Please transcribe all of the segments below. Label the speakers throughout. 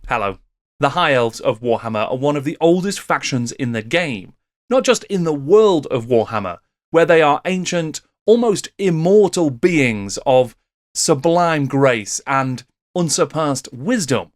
Speaker 1: Hello. The High Elves of Warhammer are one of the oldest factions in the game, not just in the world of Warhammer, where they are ancient, almost immortal beings of sublime grace and unsurpassed wisdom,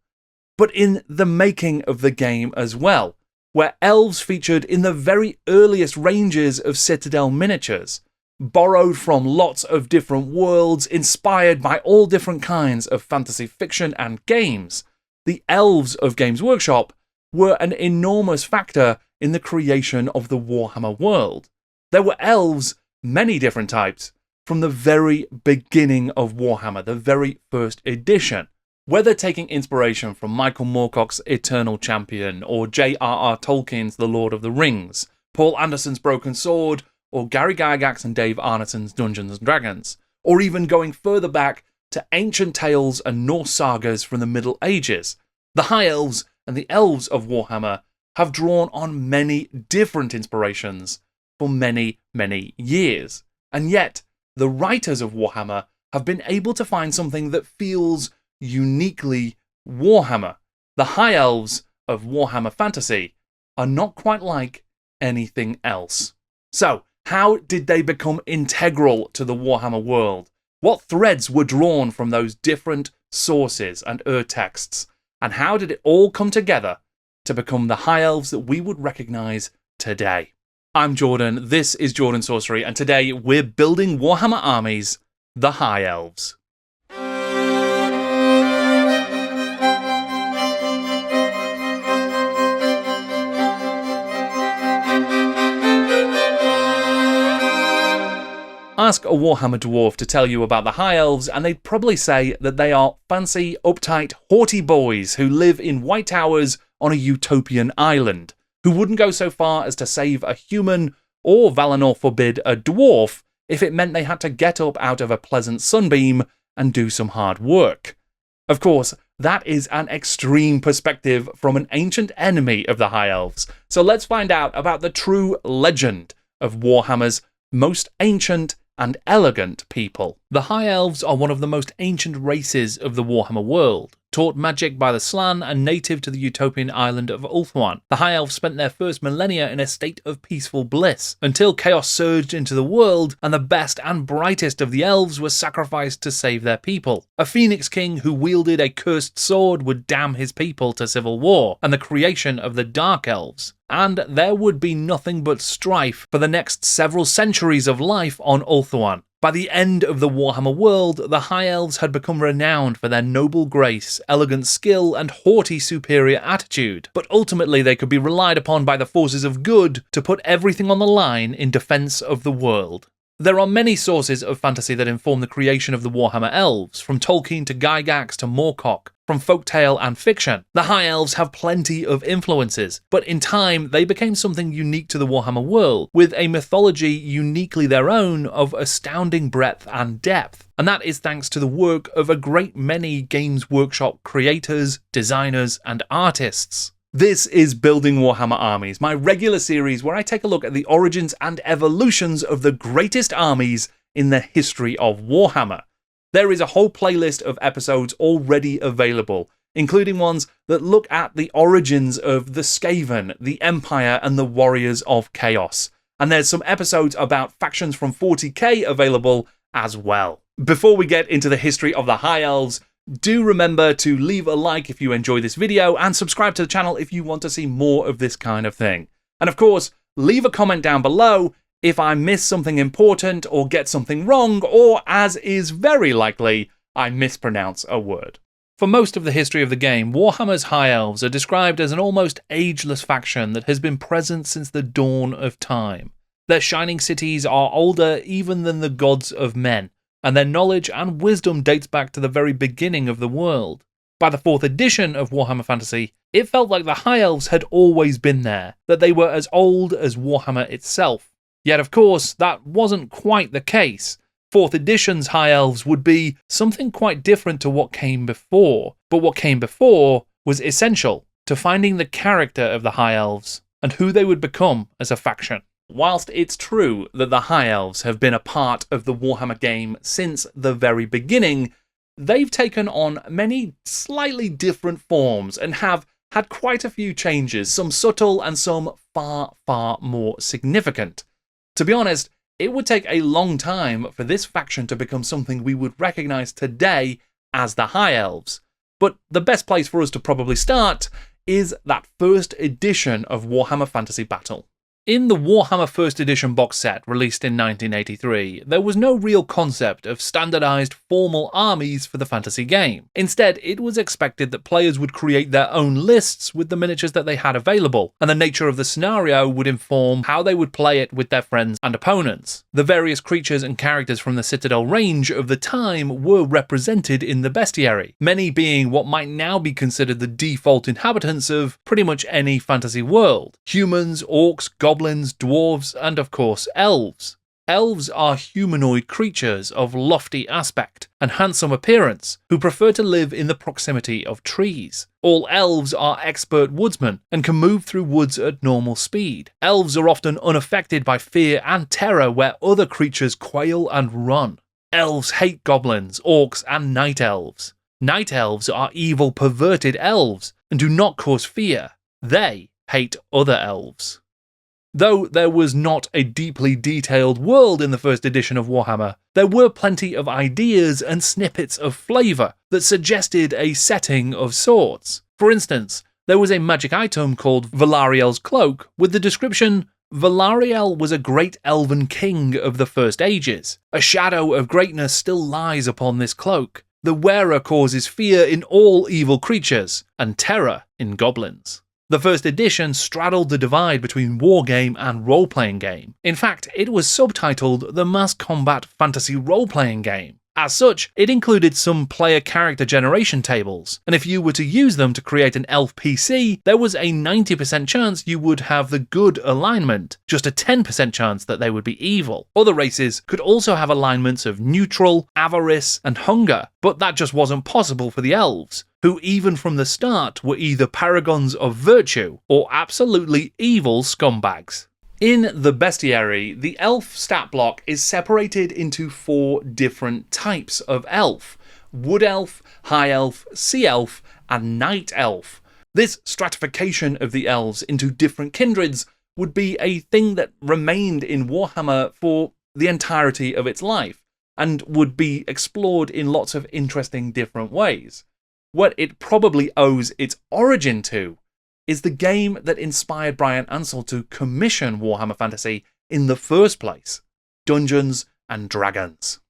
Speaker 1: but in the making of the game as well, where elves featured in the very earliest ranges of Citadel miniatures, borrowed from lots of different worlds, inspired by all different kinds of fantasy fiction and games. The elves of Games Workshop were an enormous factor in the creation of the Warhammer world. There were elves, many different types, from the very beginning of Warhammer, the very first edition. Whether taking inspiration from Michael Moorcock's Eternal Champion, or J.R.R. Tolkien's The Lord of the Rings, Paul Anderson's Broken Sword, or Gary Gygax and Dave Arneson's Dungeons & Dragons, or even going further back to ancient tales and Norse sagas from the Middle Ages, the High Elves and the Elves of Warhammer have drawn on many different inspirations for many, many years. And yet, the writers of Warhammer have been able to find something that feels uniquely Warhammer. The High Elves of Warhammer Fantasy are not quite like anything else. So, how did they become integral to the Warhammer world? What threads were drawn from those different sources and texts? And how did it all come together to become the High Elves that we would recognise today? I'm Jordan, this is Jordan Sorcery, and today we're building Warhammer Armies, the High Elves. Ask a Warhammer dwarf to tell you about the High Elves and they'd probably say that they are fancy, uptight, haughty boys who live in white towers on a utopian island, who wouldn't go so far as to save a human, or Valinor forbid, a dwarf, if it meant they had to get up out of a pleasant sunbeam and do some hard work. Of course, that is an extreme perspective from an ancient enemy of the High Elves, so let's find out about the true legend of Warhammer's most ancient and elegant people. The High Elves are one of the most ancient races of the Warhammer world, taught magic by the Slann and native to the utopian island of Ulthuan. The High Elves spent their first millennia in a state of peaceful bliss, until chaos surged into the world and the best and brightest of the elves were sacrificed to save their people. A phoenix king who wielded a cursed sword would damn his people to civil war, and the creation of the Dark Elves. And there would be nothing but strife for the next several centuries of life on Ulthuan. By the end of the Warhammer world, the High Elves had become renowned for their noble grace, elegant skill, and haughty superior attitude, but ultimately they could be relied upon by the forces of good to put everything on the line in defence of the world. There are many sources of fantasy that inform the creation of the Warhammer Elves, from Tolkien to Gygax to Moocock, from folktale and fiction. The High Elves have plenty of influences, but in time they became something unique to the Warhammer world, with a mythology uniquely their own of astounding breadth and depth. And that is thanks to the work of a great many Games Workshop creators, designers, and artists. This is Building Warhammer Armies, my regular series where I take a look at the origins and evolutions of the greatest armies in the history of Warhammer. There is a whole playlist of episodes already available, including ones that look at the origins of the Skaven, the Empire, and the Warriors of Chaos. And there's some episodes about factions from 40k available as well. Before we get into the history of the High Elves, do remember to leave a like if you enjoy this video and subscribe to the channel if you want to see more of this kind of thing. And of course, leave a comment down below if I miss something important or get something wrong, or, as is very likely, I mispronounce a word. For most of the history of the game, Warhammer's High Elves are described as an almost ageless faction that has been present since the dawn of time. Their shining cities are older even than the gods of men, and their knowledge and wisdom dates back to the very beginning of the world. By the 4th edition of Warhammer Fantasy, it felt like the High Elves had always been there, that they were as old as Warhammer itself. Yet of course, that wasn't quite the case. 4th edition's High Elves would be something quite different to what came before, but what came before was essential to finding the character of the High Elves and who they would become as a faction. Whilst it's true that the High Elves have been a part of the Warhammer game since the very beginning, they've taken on many slightly different forms and have had quite a few changes, some subtle and some far, far more significant. To be honest, it would take a long time for this faction to become something we would recognise today as the High Elves. But the best place for us to probably start is that first edition of Warhammer Fantasy Battle. In the Warhammer First Edition box set released in 1983, there was no real concept of standardised formal armies for the fantasy game. Instead, it was expected that players would create their own lists with the miniatures that they had available, and the nature of the scenario would inform how they would play it with their friends and opponents. The various creatures and characters from the Citadel range of the time were represented in the bestiary, many being what might now be considered the default inhabitants of pretty much any fantasy world. Humans, orcs, goblins, dwarves, and of course elves. Elves are humanoid creatures of lofty aspect and handsome appearance who prefer to live in the proximity of trees. All elves are expert woodsmen and can move through woods at normal speed. Elves are often unaffected by fear and terror where other creatures quail and run. Elves hate goblins, orcs, and night elves. Night elves are evil, perverted elves and do not cause fear. They hate other elves. Though there was not a deeply detailed world in the first edition of Warhammer, there were plenty of ideas and snippets of flavour that suggested a setting of sorts. For instance, there was a magic item called Valariel's Cloak with the description, Valariel was a great elven king of the First Ages. A shadow of greatness still lies upon this cloak. The wearer causes fear in all evil creatures and terror in goblins. The first edition straddled the divide between wargame and role-playing game. In fact, it was subtitled the Mass Combat Fantasy Role-Playing Game. As such, it included some player character generation tables, and if you were to use them to create an elf PC, there was a 90% chance you would have the good alignment, just a 10% chance that they would be evil. Other races could also have alignments of neutral, avarice, and hunger, but that just wasn't possible for the elves, who even from the start were either paragons of virtue or absolutely evil scumbags. In the bestiary, the elf stat block is separated into 4 different types of elf: wood elf, high elf, sea elf, and night elf. This stratification of the elves into different kindreds would be a thing that remained in Warhammer for the entirety of its life, and would be explored in lots of interesting different ways. What it probably owes its origin to is the game that inspired Brian Ansell to commission Warhammer Fantasy in the first place, Dungeons and Dragons.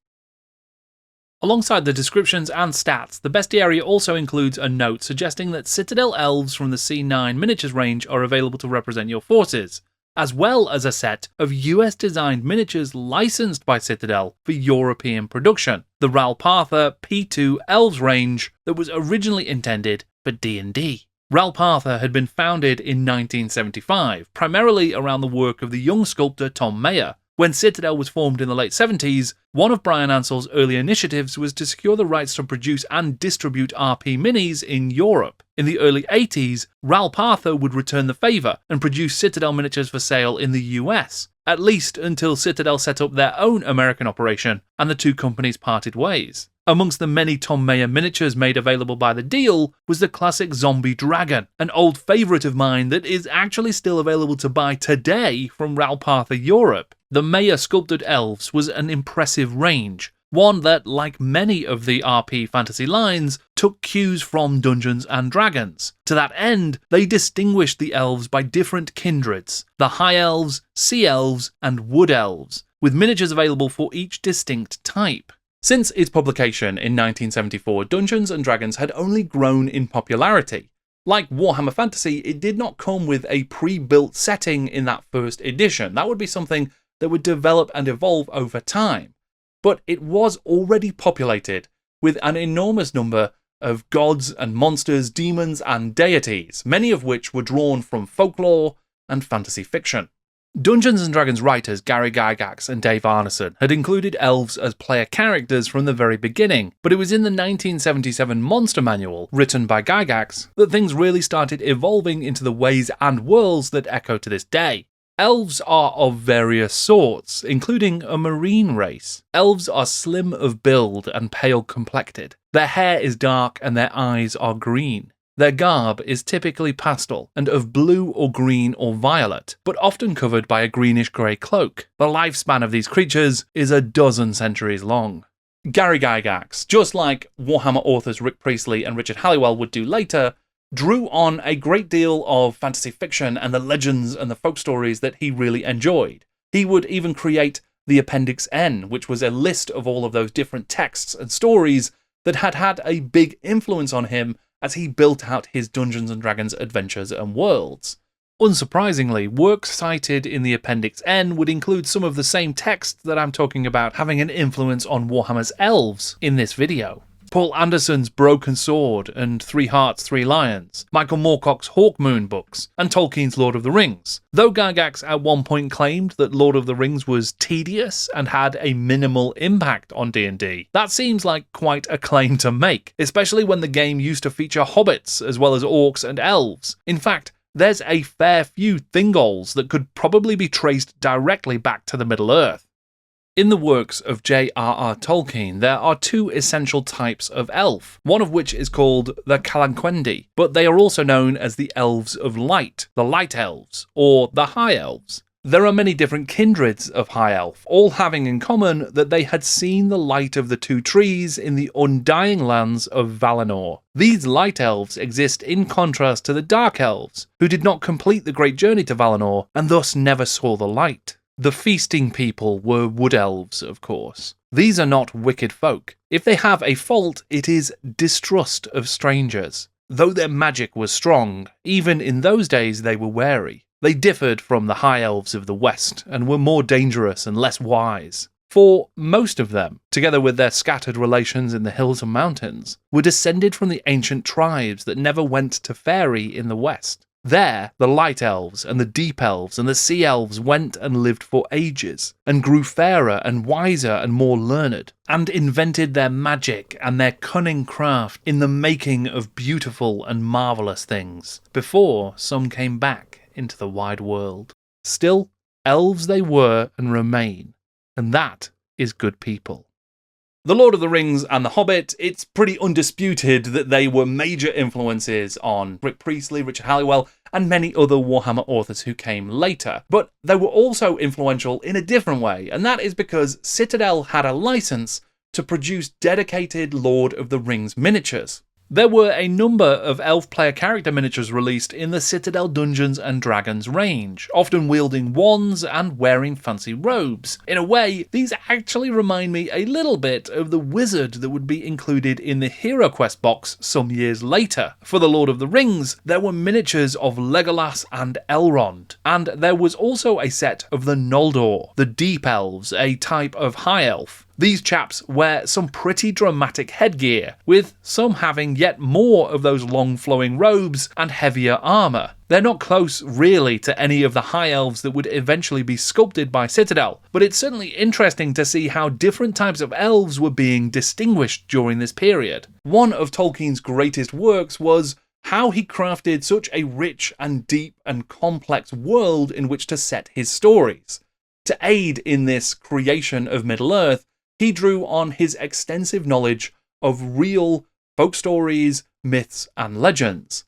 Speaker 1: Alongside the descriptions and stats, the bestiary also includes a note suggesting that Citadel elves from the C9 miniatures range are available to represent your forces, as well as a set of US-designed miniatures licensed by Citadel for European production, the Ral Partha P2 Elves range that was originally intended for D&D. Ral Partha had been founded in 1975, primarily around the work of the young sculptor Tom Mayer. When Citadel was formed in the late 70s, one of Brian Ansell's early initiatives was to secure the rights to produce and distribute RP minis in Europe. In the early 80s, Ral Partha would return the favour and produce Citadel miniatures for sale in the US, at least until Citadel set up their own American operation and the two companies parted ways. Amongst the many Tom Mayer miniatures made available by the deal was the classic Zombie Dragon, an old favourite of mine that is actually still available to buy today from Ral Partha Europe. The Mayer sculpted elves was an impressive range, one that, like many of the RP fantasy lines, took cues from Dungeons and Dragons. To that end, they distinguished the elves by different kindreds, the High Elves, Sea Elves, and Wood Elves, with miniatures available for each distinct type. Since its publication in 1974, Dungeons & Dragons had only grown in popularity. Like Warhammer Fantasy, it did not come with a pre-built setting in that first edition. That would be something that would develop and evolve over time. But it was already populated with an enormous number of gods and monsters, demons and deities, many of which were drawn from folklore and fantasy fiction. Dungeons & Dragons writers Gary Gygax and Dave Arneson had included elves as player characters from the very beginning, but it was in the 1977 Monster Manual, written by Gygax, that things really started evolving into the ways and worlds that echo to this day. Elves are of various sorts, including a marine race. Elves are slim of build and pale complected. Their hair is dark and their eyes are green. Their garb is typically pastel and of blue or green or violet, but often covered by a greenish-grey cloak. The lifespan of these creatures is a dozen centuries long. Gary Gygax, just like Warhammer authors Rick Priestley and Richard Halliwell would do later, drew on a great deal of fantasy fiction and the legends and the folk stories that he really enjoyed. He would even create the Appendix N, which was a list of all of those different texts and stories that had had a big influence on him as he built out his Dungeons & Dragons adventures and worlds. Unsurprisingly, works cited in the Appendix N would include some of the same texts that I'm talking about having an influence on Warhammer's elves in this video. Paul Anderson's Broken Sword and 3 Hearts, 3 Lions, Michael Moorcock's Hawkmoon books, and Tolkien's Lord of the Rings. Though Gygax at one point claimed that Lord of the Rings was tedious and had a minimal impact on D&D, that seems like quite a claim to make, especially when the game used to feature hobbits as well as orcs and elves. In fact, there's a fair few Thingolls that could probably be traced directly back to the Middle-earth. In the works of J.R.R. Tolkien, there are 2 essential types of elf, one of which is called the Calanquendi, but they are also known as the Elves of Light, the Light Elves, or the High Elves. There are many different kindreds of High Elf, all having in common that they had seen the light of the 2 trees in the undying lands of Valinor. These Light Elves exist in contrast to the Dark Elves, who did not complete the great journey to Valinor and thus never saw the light. The feasting people were wood elves, of course. These are not wicked folk. If they have a fault, it is distrust of strangers. Though their magic was strong, even in those days they were wary. They differed from the High Elves of the West and were more dangerous and less wise. For most of them, together with their scattered relations in the hills and mountains, were descended from the ancient tribes that never went to Faerie in the West. There, the Light Elves and the Deep Elves and the Sea Elves went and lived for ages, and grew fairer and wiser and more learned, and invented their magic and their cunning craft in the making of beautiful and marvellous things, before some came back into the wide world. Still, elves they were and remain, and that is good people. The Lord of the Rings and The Hobbit, it's pretty undisputed that they were major influences on Rick Priestley, Richard Halliwell, and many other Warhammer authors who came later. But they were also influential in a different way, and that is because Citadel had a license to produce dedicated Lord of the Rings miniatures. There were a number of elf player character miniatures released in the Citadel Dungeons and Dragons range, often wielding wands and wearing fancy robes. In a way, these actually remind me a little bit of the wizard that would be included in the HeroQuest box some years later. For the Lord of the Rings, there were miniatures of Legolas and Elrond, and there was also a set of the Noldor, the Deep Elves, a type of High Elf. These chaps wear some pretty dramatic headgear, with some having yet more of those long flowing robes and heavier armour. They're not close really to any of the High Elves that would eventually be sculpted by Citadel, but it's certainly interesting to see how different types of elves were being distinguished during this period. One of Tolkien's greatest works was how he crafted such a rich and deep and complex world in which to set his stories. To aid in this creation of Middle-earth, he drew on his extensive knowledge of real folk stories, myths, and legends.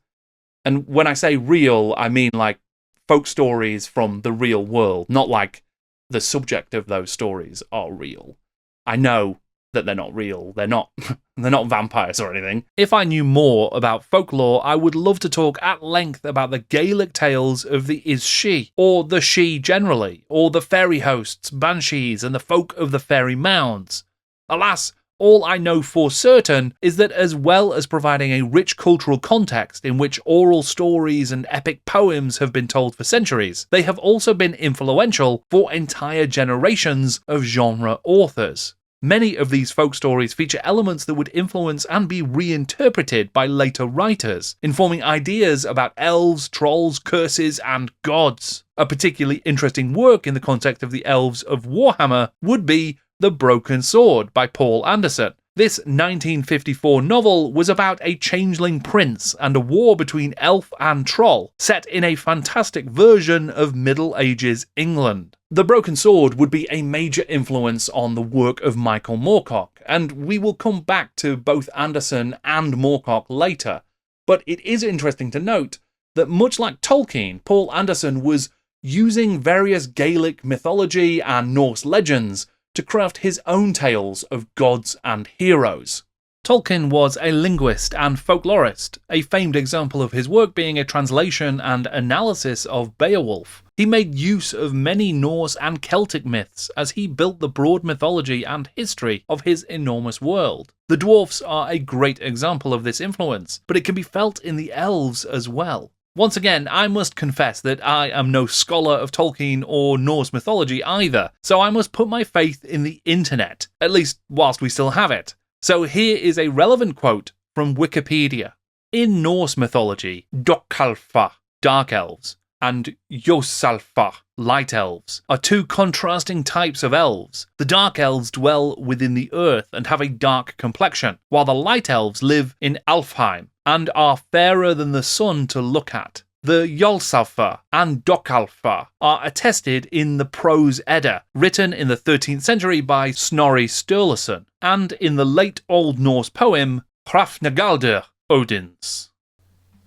Speaker 1: And when I say real, I mean like folk stories from the real world, not like the subject of those stories are real. I know that they're not real. They're not vampires or anything. If I knew more about folklore, I would love to talk at length about the Gaelic tales of the Is-She, or the She generally, or the fairy hosts, banshees, and the folk of the fairy mounds. Alas, all I know for certain is that as well as providing a rich cultural context in which oral stories and epic poems have been told for centuries, they have also been influential for entire generations of genre authors. Many of these folk stories feature elements that would influence and be reinterpreted by later writers, informing ideas about elves, trolls, curses, and gods. A particularly interesting work in the context of the elves of Warhammer would be The Broken Sword by Paul Anderson, This 1954 novel was about a changeling prince and a war between elf and troll, set in a fantastic version of Middle Ages England. The Broken Sword would be a major influence on the work of Michael Moorcock, and we will come back to both Anderson and Moorcock later, but it is interesting to note that much like Tolkien, Paul Anderson was using various Gaelic mythology and Norse legends to craft his own tales of gods and heroes. Tolkien was a linguist and folklorist, a famed example of his work being a translation and analysis of Beowulf. He made use of many Norse and Celtic myths as he built the broad mythology and history of his enormous world. The dwarfs are a great example of this influence, but it can be felt in the elves as well. Once again, I must confess that I am no scholar of Tolkien or Norse mythology either, so I must put my faith in the internet, at least whilst we still have it. So here is a relevant quote from Wikipedia. In Norse mythology, Dokkalfa, Dark Elves, and Ljósalfa, Light Elves, are two contrasting types of elves. The Dark Elves dwell within the earth and have a dark complexion, while the Light Elves live in Alfheim and are fairer than the sun to look at. The Ljósalfa and Dokkalfa are attested in the Prose Edda, written in the 13th century by Snorri Sturluson, and in the late Old Norse poem Hrafnagaldr Odins.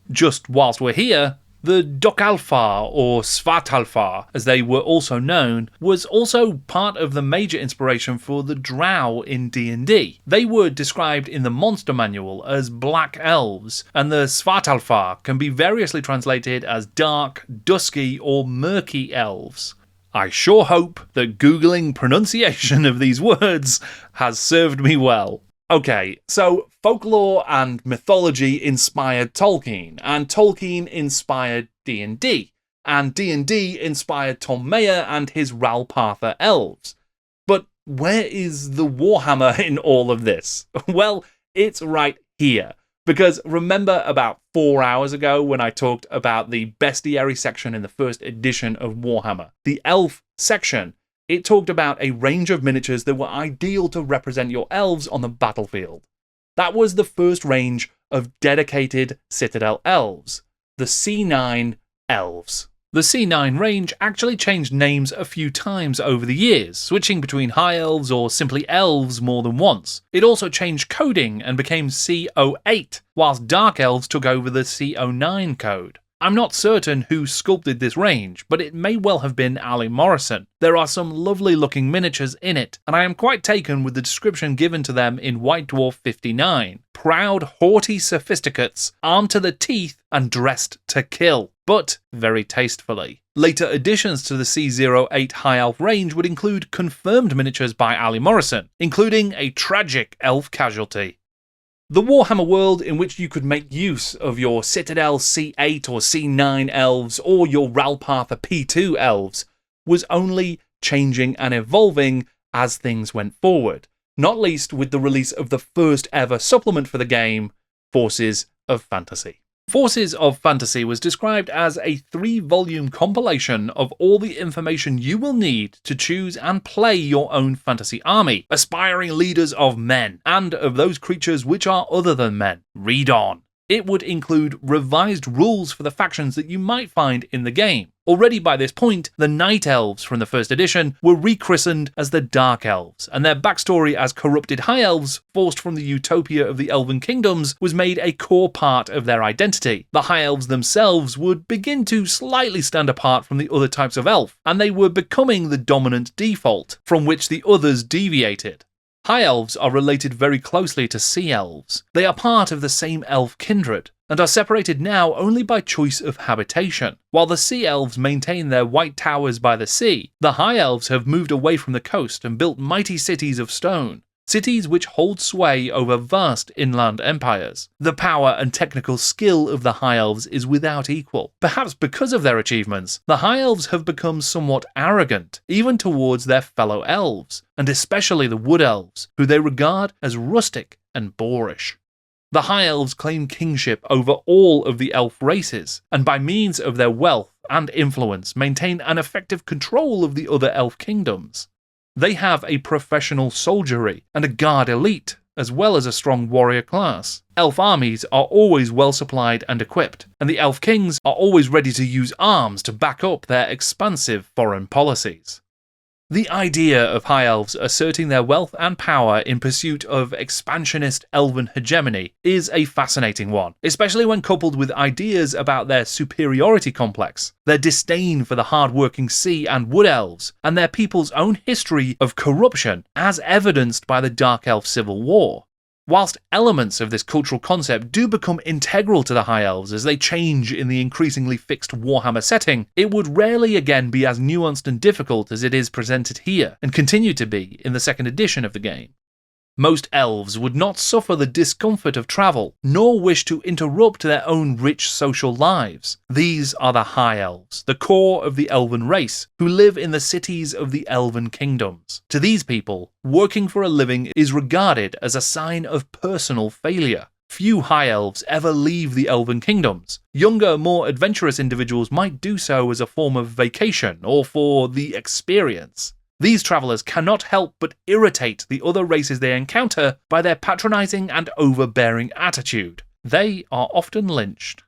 Speaker 1: Just whilst we're here, the Dokkalfa, or Svartalfar as they were also known, was also part of the major inspiration for the Drow in D&D. They were described in the Monster Manual as Black Elves, and the Svartalfar can be variously translated as Dark, Dusky, or Murky Elves. I sure hope that Googling pronunciation of these words has served me well. Okay, so folklore and mythology inspired Tolkien, and Tolkien inspired D&D, and D&D inspired Tom Mayer and his Ral Partha elves. But where is the Warhammer in all of this? Well, it's right here. Because remember about 4 hours ago when I talked about the bestiary section in the first edition of Warhammer, the elf section? It talked about a range of miniatures that were ideal to represent your elves on the battlefield. That was the first range of dedicated Citadel elves, the C9 elves. The C9 range actually changed names a few times over the years, switching between High Elves or simply Elves more than once. It also changed coding and became C08, whilst Dark Elves took over the C09 code. I'm not certain who sculpted this range, but it may well have been Ali Morrison. There are some lovely looking miniatures in it, and I am quite taken with the description given to them in White Dwarf 59. Proud, haughty sophisticates, armed to the teeth and dressed to kill, but very tastefully. Later additions to the C08 High Elf range would include confirmed miniatures by Ali Morrison, including a tragic elf casualty. The Warhammer world in which you could make use of your Citadel C8 or C9 elves or your Ral Partha P2 elves was only changing and evolving as things went forward, not least with the release of the first ever supplement for the game, Forces of Fantasy. Forces of Fantasy was described as a 3-volume compilation of all the information you will need to choose and play your own fantasy army, aspiring leaders of men, and of those creatures which are other than men. Read on. It would include revised rules for the factions that you might find in the game. Already by this point, the Night Elves from the first edition were rechristened as the Dark Elves, and their backstory as corrupted High Elves, forced from the utopia of the Elven Kingdoms, was made a core part of their identity. The High Elves themselves would begin to slightly stand apart from the other types of elf, and they were becoming the dominant default, from which the others deviated. High Elves are related very closely to Sea Elves. They are part of the same elf kindred, and are separated now only by choice of habitation. While the Sea Elves maintain their white towers by the sea, the High Elves have moved away from the coast and built mighty cities of stone. Cities which hold sway over vast inland empires. The power and technical skill of the High Elves is without equal. Perhaps because of their achievements, the High Elves have become somewhat arrogant, even towards their fellow elves, and especially the Wood Elves, who they regard as rustic and boorish. The High Elves claim kingship over all of the elf races, and by means of their wealth and influence maintain an effective control of the other elf kingdoms. They have a professional soldiery and a guard elite, as well as a strong warrior class. Elf armies are always well supplied and equipped, and the elf kings are always ready to use arms to back up their expansive foreign policies. The idea of High Elves asserting their wealth and power in pursuit of expansionist elven hegemony is a fascinating one, especially when coupled with ideas about their superiority complex, their disdain for the hard-working sea and wood elves, and their people's own history of corruption, as evidenced by the Dark Elf Civil War. Whilst elements of this cultural concept do become integral to the High Elves as they change in the increasingly fixed Warhammer setting, it would rarely again be as nuanced and difficult as it is presented here, and continue to be in the second edition of the game. Most elves would not suffer the discomfort of travel, nor wish to interrupt their own rich social lives. These are the High Elves, the core of the elven race, who live in the cities of the elven kingdoms. To these people, working for a living is regarded as a sign of personal failure. Few High Elves ever leave the elven kingdoms. Younger, more adventurous individuals might do so as a form of vacation or for the experience. These travellers cannot help but irritate the other races they encounter by their patronising and overbearing attitude. They are often lynched.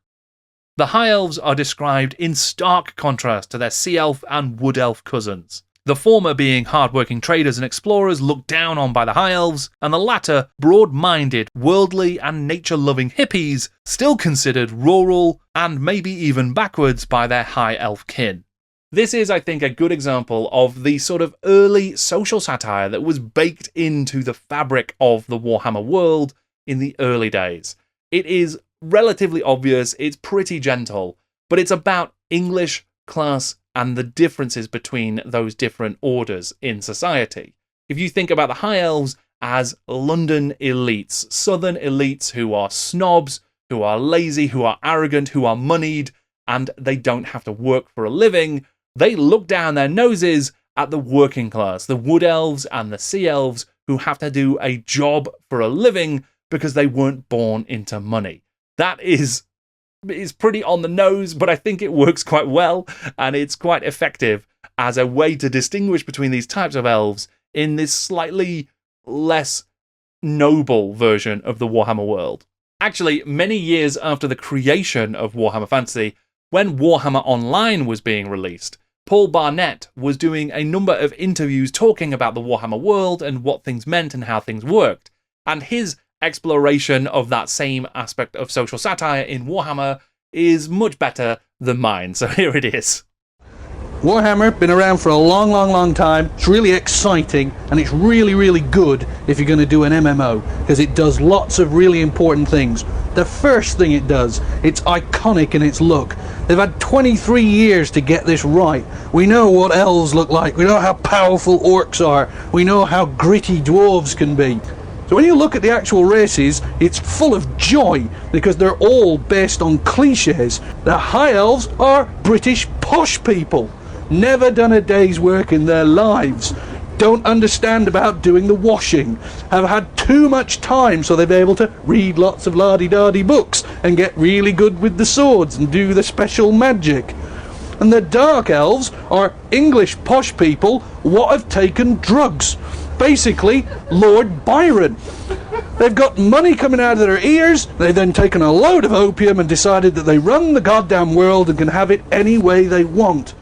Speaker 1: The High Elves are described in stark contrast to their Sea Elf and Wood Elf cousins. The former being hard-working traders and explorers looked down on by the High Elves, and the latter broad-minded, worldly and nature-loving hippies still considered rural and maybe even backwards by their High Elf kin. This is, I think, a good example of the sort of early social satire that was baked into the fabric of the Warhammer world in the early days. It is relatively obvious, it's pretty gentle, but it's about English, class, and the differences between those different orders in society. If you think about the High Elves as London elites, southern elites who are snobs, who are lazy, who are arrogant, who are moneyed, and they don't have to work for a living, they look down their noses at the working class, the Wood Elves and the Sea Elves, who have to do a job for a living because they weren't born into money. That is pretty on the nose, but I think it works quite well, and it's quite effective as a way to distinguish between these types of elves in this slightly less noble version of the Warhammer world. Actually, many years after the creation of Warhammer Fantasy, when Warhammer Online was being released, Paul Barnett was doing a number of interviews talking about the Warhammer world and what things meant and how things worked. And his exploration of that same aspect of social satire in Warhammer is much better than mine. So here it is.
Speaker 2: Warhammer, been around for a long time. It's really exciting, and it's really good if you're going to do an MMO, because it does lots of really important things. The first thing it does, it's iconic in its look. They've had 23 years to get this right. We know what elves look like, we know how powerful orcs are, we know how gritty dwarves can be. So when you look at the actual races, it's full of joy, because they're all based on cliches. The High Elves are British posh people. Never done a day's work in their lives, don't understand about doing the washing, have had too much time so they'll be able to read lots of la-di-da-di books and get really good with the swords and do the special magic. And the Dark Elves are English posh people what have taken drugs. Basically, Lord Byron. They've got money coming out of their ears, they've then taken a load of opium and decided that they run the goddamn world and can have it any way they want.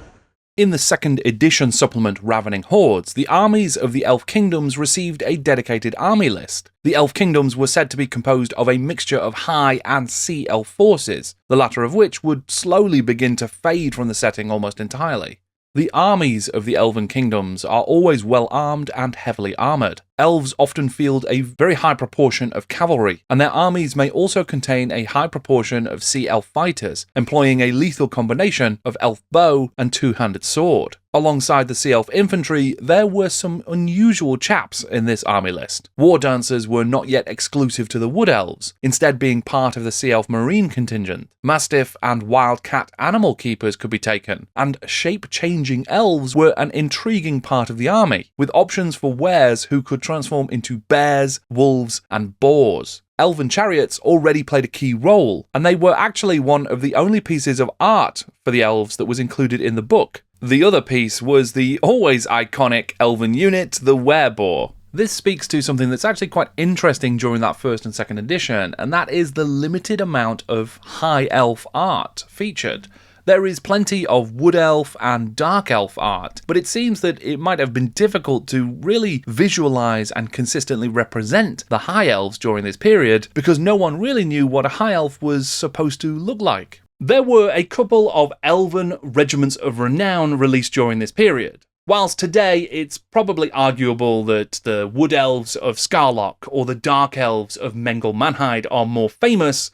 Speaker 1: In the second edition supplement Ravening Hordes, the armies of the Elf Kingdoms received a dedicated army list. The Elf Kingdoms were said to be composed of a mixture of High and Sea Elf forces, the latter of which would slowly begin to fade from the setting almost entirely. The armies of the Elven Kingdoms are always well armed and heavily armoured. Elves often field a very high proportion of cavalry, and their armies may also contain a high proportion of Sea Elf fighters, employing a lethal combination of elf bow and two-handed sword. Alongside the Sea Elf infantry, there were some unusual chaps in this army list. War dancers were not yet exclusive to the Wood Elves, instead being part of the Sea Elf Marine contingent. Mastiff and Wildcat animal keepers could be taken, and shape-changing elves were an intriguing part of the army, with options for wares who could transform into bears, wolves, and boars. Elven chariots already played a key role, and they were actually one of the only pieces of art for the elves that was included in the book. The other piece was the always iconic elven unit, the Wereboar. This speaks to something that's actually quite interesting during that first and second edition, and that is the limited amount of High Elf art featured. There is plenty of Wood Elf and Dark Elf art, but it seems that it might have been difficult to really visualise and consistently represent the High Elves during this period, because no one really knew what a High Elf was supposed to look like. There were a couple of elven Regiments of Renown released during this period. Whilst today it's probably arguable that the Wood Elves of Skarloc or the Dark Elves of Mengel Manhide are more famous,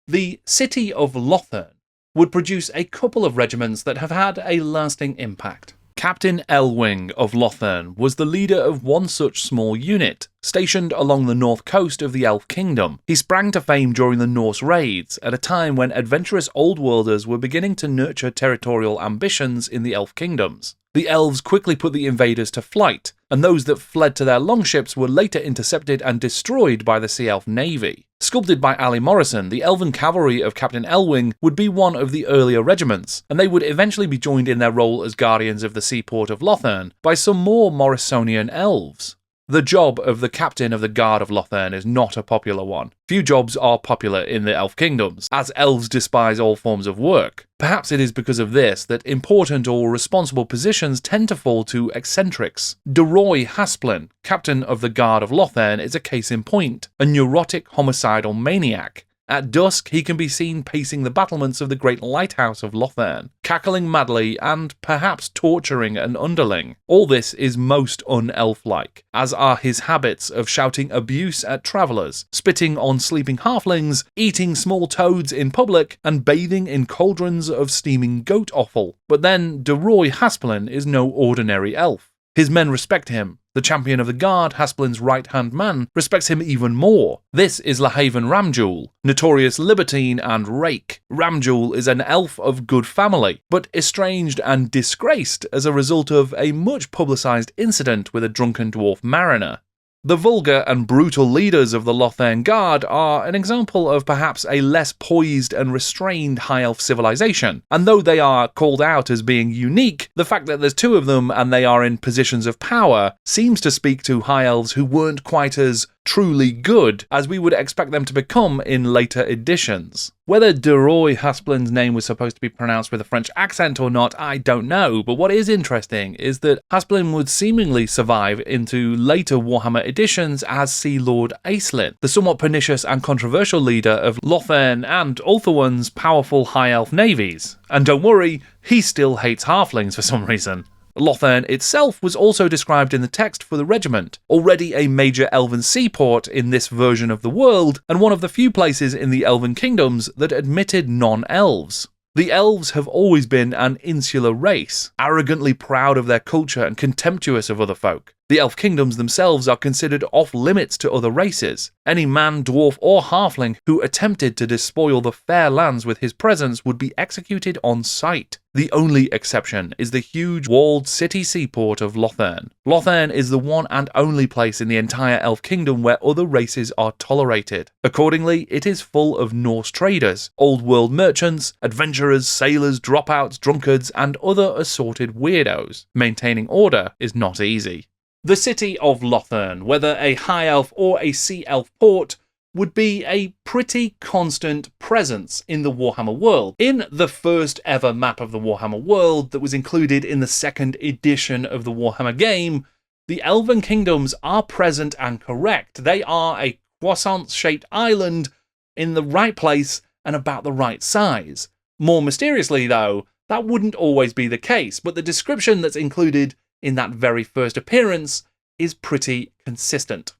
Speaker 1: the city of Lothern would produce a couple of regiments that have had a lasting impact. Captain Elwing of Lothern was the leader of one such small unit, stationed along the north coast of the Elf Kingdom. He sprang to fame during the Norse raids, at a time when adventurous Old Worlders were beginning to nurture territorial ambitions in the Elf Kingdoms. The elves quickly put the invaders to flight, and those that fled to their longships were later intercepted and destroyed by the Sea Elf Navy. Sculpted by Ali Morrison, the elven cavalry of Captain Elwing would be one of the earlier regiments, and they would eventually be joined in their role as guardians of the seaport of Lothern by some more Morrisonian elves. The job of the captain of the Guard of Lothern is not a popular one. Few jobs are popular in the Elf Kingdoms, as elves despise all forms of work. Perhaps it is because of this that important or responsible positions tend to fall to eccentrics. De Roy Hasplin, captain of the Guard of Lothern, is a case in point, a neurotic homicidal maniac. At dusk, he can be seen pacing the battlements of the great lighthouse of Lothern, cackling madly and perhaps torturing an underling. All this is most un-elf-like, as are his habits of shouting abuse at travellers, spitting on sleeping halflings, eating small toads in public, and bathing in cauldrons of steaming goat offal. But then, De Roy Hasplin is no ordinary elf. His men respect him. The champion of the guard, Hasplin's right-hand man, respects him even more. This is Lahaven Ramjul, notorious libertine and rake. Ramjul is an elf of good family, but estranged and disgraced as a result of a much publicised incident with a drunken dwarf mariner. The vulgar and brutal leaders of the Lothern Guard are an example of perhaps a less poised and restrained High Elf civilization, and though they are called out as being unique, the fact that there's two of them and they are in positions of power seems to speak to High Elves who weren't quite as truly good as we would expect them to become in later editions. Whether De Roy Hasplin's name was supposed to be pronounced with a French accent or not, I don't know, but what is interesting is that Hasplin would seemingly survive into later Warhammer editions as Sea Lord Aeslin, the somewhat pernicious and controversial leader of Lothern and Ulthuan's powerful High Elf navies. And don't worry, he still hates halflings for some reason. Lothern itself was also described in the text for the regiment, already a major elven seaport in this version of the world, and one of the few places in the Elven Kingdoms that admitted non-elves. The elves have always been an insular race, arrogantly proud of their culture and contemptuous of other folk. The elf kingdoms themselves are considered off-limits to other races. Any man, dwarf or halfling who attempted to despoil the fair lands with his presence would be executed on sight. The only exception is the huge walled city seaport of Lothern. Lothern is the one and only place in the entire elf kingdom where other races are tolerated. Accordingly, it is full of Norse traders, old world merchants, adventurers, sailors, dropouts, drunkards, and other assorted weirdos. Maintaining order is not easy. The city of Lothern, whether a High Elf or a Sea Elf port, would be a pretty constant presence in the Warhammer world. In the first ever map of the Warhammer world that was included in the second edition of the Warhammer game, the Elven Kingdoms are present and correct. They are a croissant-shaped island in the right place and about the right size. More mysteriously, though, that wouldn't always be the case, but the description that's included in that very first appearance is pretty consistent.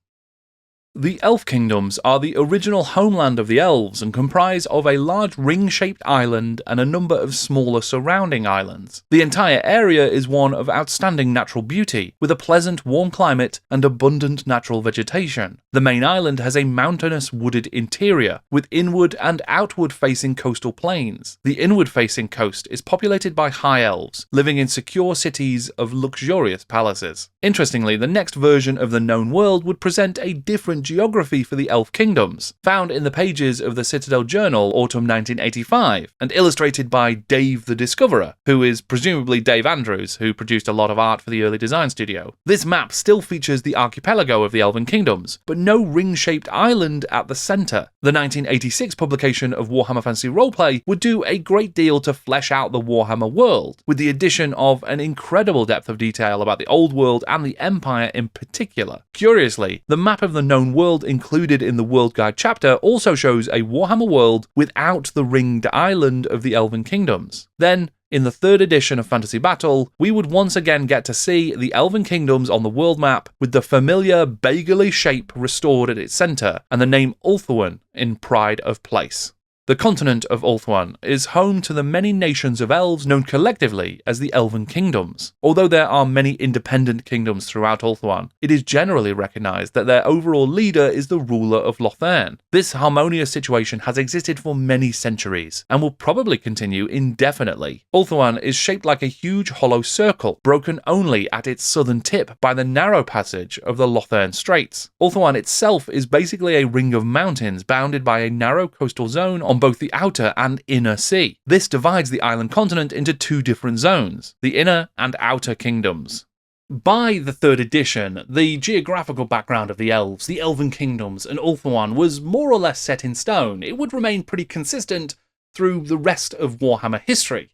Speaker 1: The Elf Kingdoms are the original homeland of the elves and comprise of a large ring-shaped island and a number of smaller surrounding islands. The entire area is one of outstanding natural beauty, with a pleasant warm climate and abundant natural vegetation. The main island has a mountainous wooded interior, with inward and outward facing coastal plains. The inward facing coast is populated by High Elves, living in secure cities of luxurious palaces. Interestingly, the next version of the known world would present a different important geography for the Elf Kingdoms, found in the pages of the Citadel Journal, autumn 1985, and illustrated by Dave the Discoverer, who is presumably Dave Andrews, who produced a lot of art for the early design studio. This map still features the archipelago of the Elven Kingdoms, but no ring-shaped island at the centre. The 1986 publication of Warhammer Fantasy Roleplay would do a great deal to flesh out the Warhammer world, with the addition of an incredible depth of detail about the Old World and the Empire in particular. Curiously, the map of the known world included in the World Guide chapter also shows a Warhammer world without the ringed island of the Elven Kingdoms. Then, in the 3rd edition of Fantasy Battle, we would once again get to see the Elven Kingdoms on the world map with the familiar bagely shape restored at its centre and the name Ulthuan in pride of place. The continent of Ulthuan is home to the many nations of elves known collectively as the Elven Kingdoms. Although there are many independent kingdoms throughout Ulthuan, it is generally recognised that their overall leader is the ruler of Lothern. This harmonious situation has existed for many centuries, and will probably continue indefinitely. Ulthuan is shaped like a huge hollow circle, broken only at its southern tip by the narrow passage of the Lothern Straits. Ulthuan itself is basically a ring of mountains bounded by a narrow coastal zone on both the outer and inner sea. This divides the island continent into 2 different zones, the inner and outer kingdoms. By the 3rd edition, the geographical background of the elves, the Elven Kingdoms, and Ulthuan was more or less set in stone. It would remain pretty consistent through the rest of Warhammer history.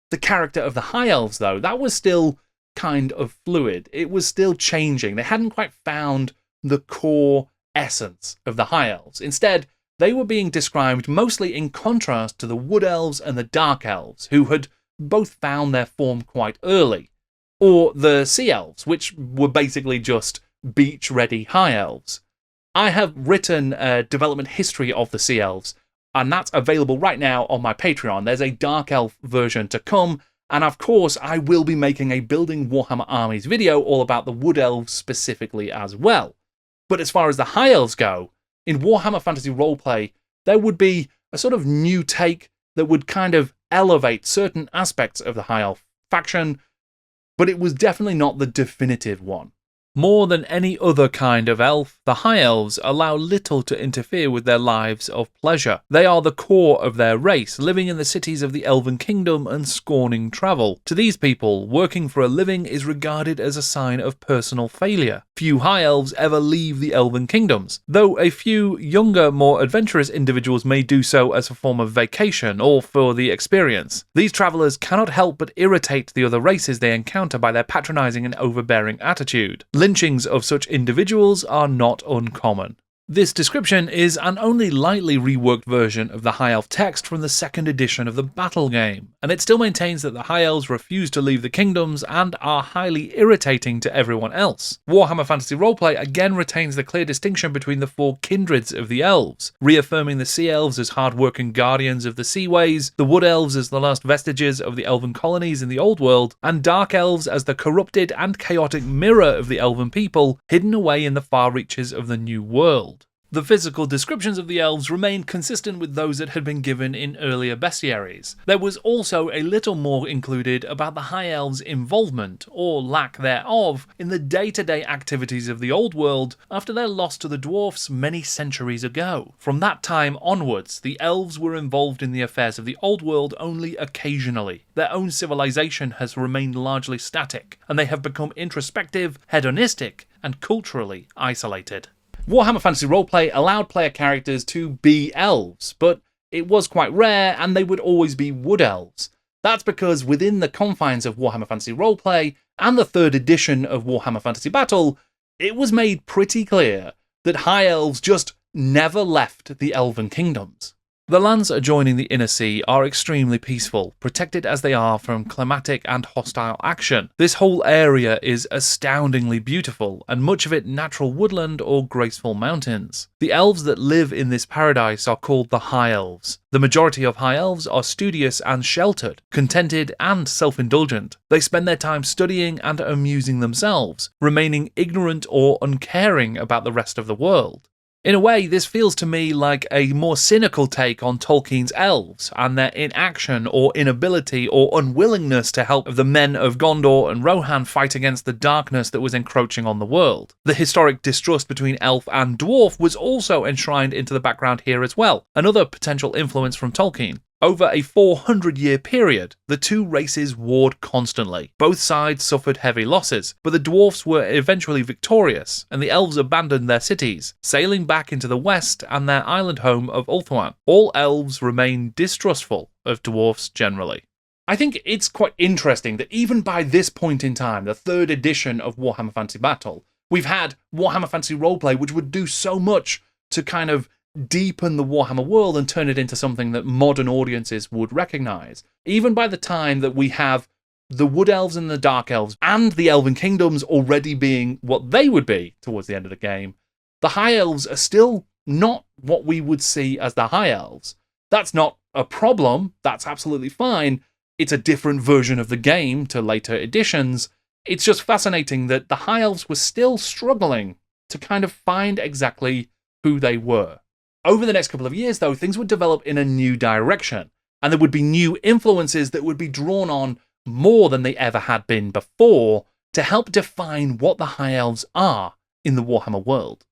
Speaker 1: The character of the High Elves, though, that was still kind of fluid. It was still changing. They hadn't quite found the core essence of the High Elves. Instead, they were being described mostly in contrast to the Wood Elves and the Dark Elves, who had both found their form quite early, or the Sea Elves, which were basically just beach-ready High Elves. I have written a development history of the Sea Elves, and that's available right now on my Patreon. There's a Dark Elf version to come, and of course I will be making a Building Warhammer Armies video all about the Wood Elves specifically as well. But as far as the High Elves go, in Warhammer Fantasy Roleplay, there would be a sort of new take that would kind of elevate certain aspects of the High Elf faction, but it was definitely not the definitive one. More than any other kind of elf, the High Elves allow little to interfere with their lives of pleasure. They are the core of their race, living in the cities of the Elven Kingdom and scorning travel. To these people, working for a living is regarded as a sign of personal failure. Few High Elves ever leave the Elven Kingdoms, though a few younger, more adventurous individuals may do so as a form of vacation or for the experience. These travellers cannot help but irritate the other races they encounter by their patronising and overbearing attitude. Lynchings of such individuals are not uncommon. This description is an only lightly reworked version of the High Elf text from the 2nd edition of the Battle game, and it still maintains that the High Elves refuse to leave the kingdoms and are highly irritating to everyone else. Warhammer Fantasy Roleplay again retains the clear distinction between the 4 kindreds of the elves, reaffirming the Sea Elves as hard-working guardians of the seaways, the Wood Elves as the last vestiges of the elven colonies in the Old World, and Dark Elves as the corrupted and chaotic mirror of the elven people hidden away in the far reaches of the New World. The physical descriptions of the elves remained consistent with those that had been given in earlier bestiaries. There was also a little more included about the High Elves' involvement, or lack thereof, in the day-to-day activities of the Old World after their loss to the dwarfs many centuries ago. From that time onwards, the elves were involved in the affairs of the Old World only occasionally. Their own civilization has remained largely static, and they have become introspective, hedonistic, and culturally isolated. Warhammer Fantasy Roleplay allowed player characters to be elves, but it was quite rare and they would always be wood elves. That's because within the confines of Warhammer Fantasy Roleplay and the 3rd edition of Warhammer Fantasy Battle, it was made pretty clear that High Elves just never left the Elven Kingdoms. The lands adjoining the Inner Sea are extremely peaceful, protected as they are from climatic and hostile action. This whole area is astoundingly beautiful, and much of it natural woodland or graceful mountains. The elves that live in this paradise are called the High Elves. The majority of High Elves are studious and sheltered, contented and self-indulgent. They spend their time studying and amusing themselves, remaining ignorant or uncaring about the rest of the world. In a way, this feels to me like a more cynical take on Tolkien's elves and their inaction or inability or unwillingness to help the men of Gondor and Rohan fight against the darkness that was encroaching on the world. The historic distrust between elf and dwarf was also enshrined into the background here as well, another potential influence from Tolkien. Over a 400-year period, the two races warred constantly. Both sides suffered heavy losses, but the dwarfs were eventually victorious, and the elves abandoned their cities, sailing back into the west and their island home of Ulthuan. All elves remain distrustful of dwarfs generally. I think it's quite interesting that even by this point in time, the 3rd edition of Warhammer Fantasy Battle, we've had Warhammer Fantasy Roleplay, which would do so much to kind of deepen the Warhammer world and turn it into something that modern audiences would recognise. Even by the time that we have the Wood Elves and the Dark Elves and the Elven Kingdoms already being what they would be towards the end of the game, the High Elves are still not what we would see as the High Elves. That's not a problem, that's absolutely fine. It's a different version of the game to later editions. It's just fascinating that the High Elves were still struggling to kind of find exactly who they were. Over the next couple of years, though, things would develop in a new direction, and there would be new influences that would be drawn on more than they ever had been before to help define what the High Elves are in the Warhammer world.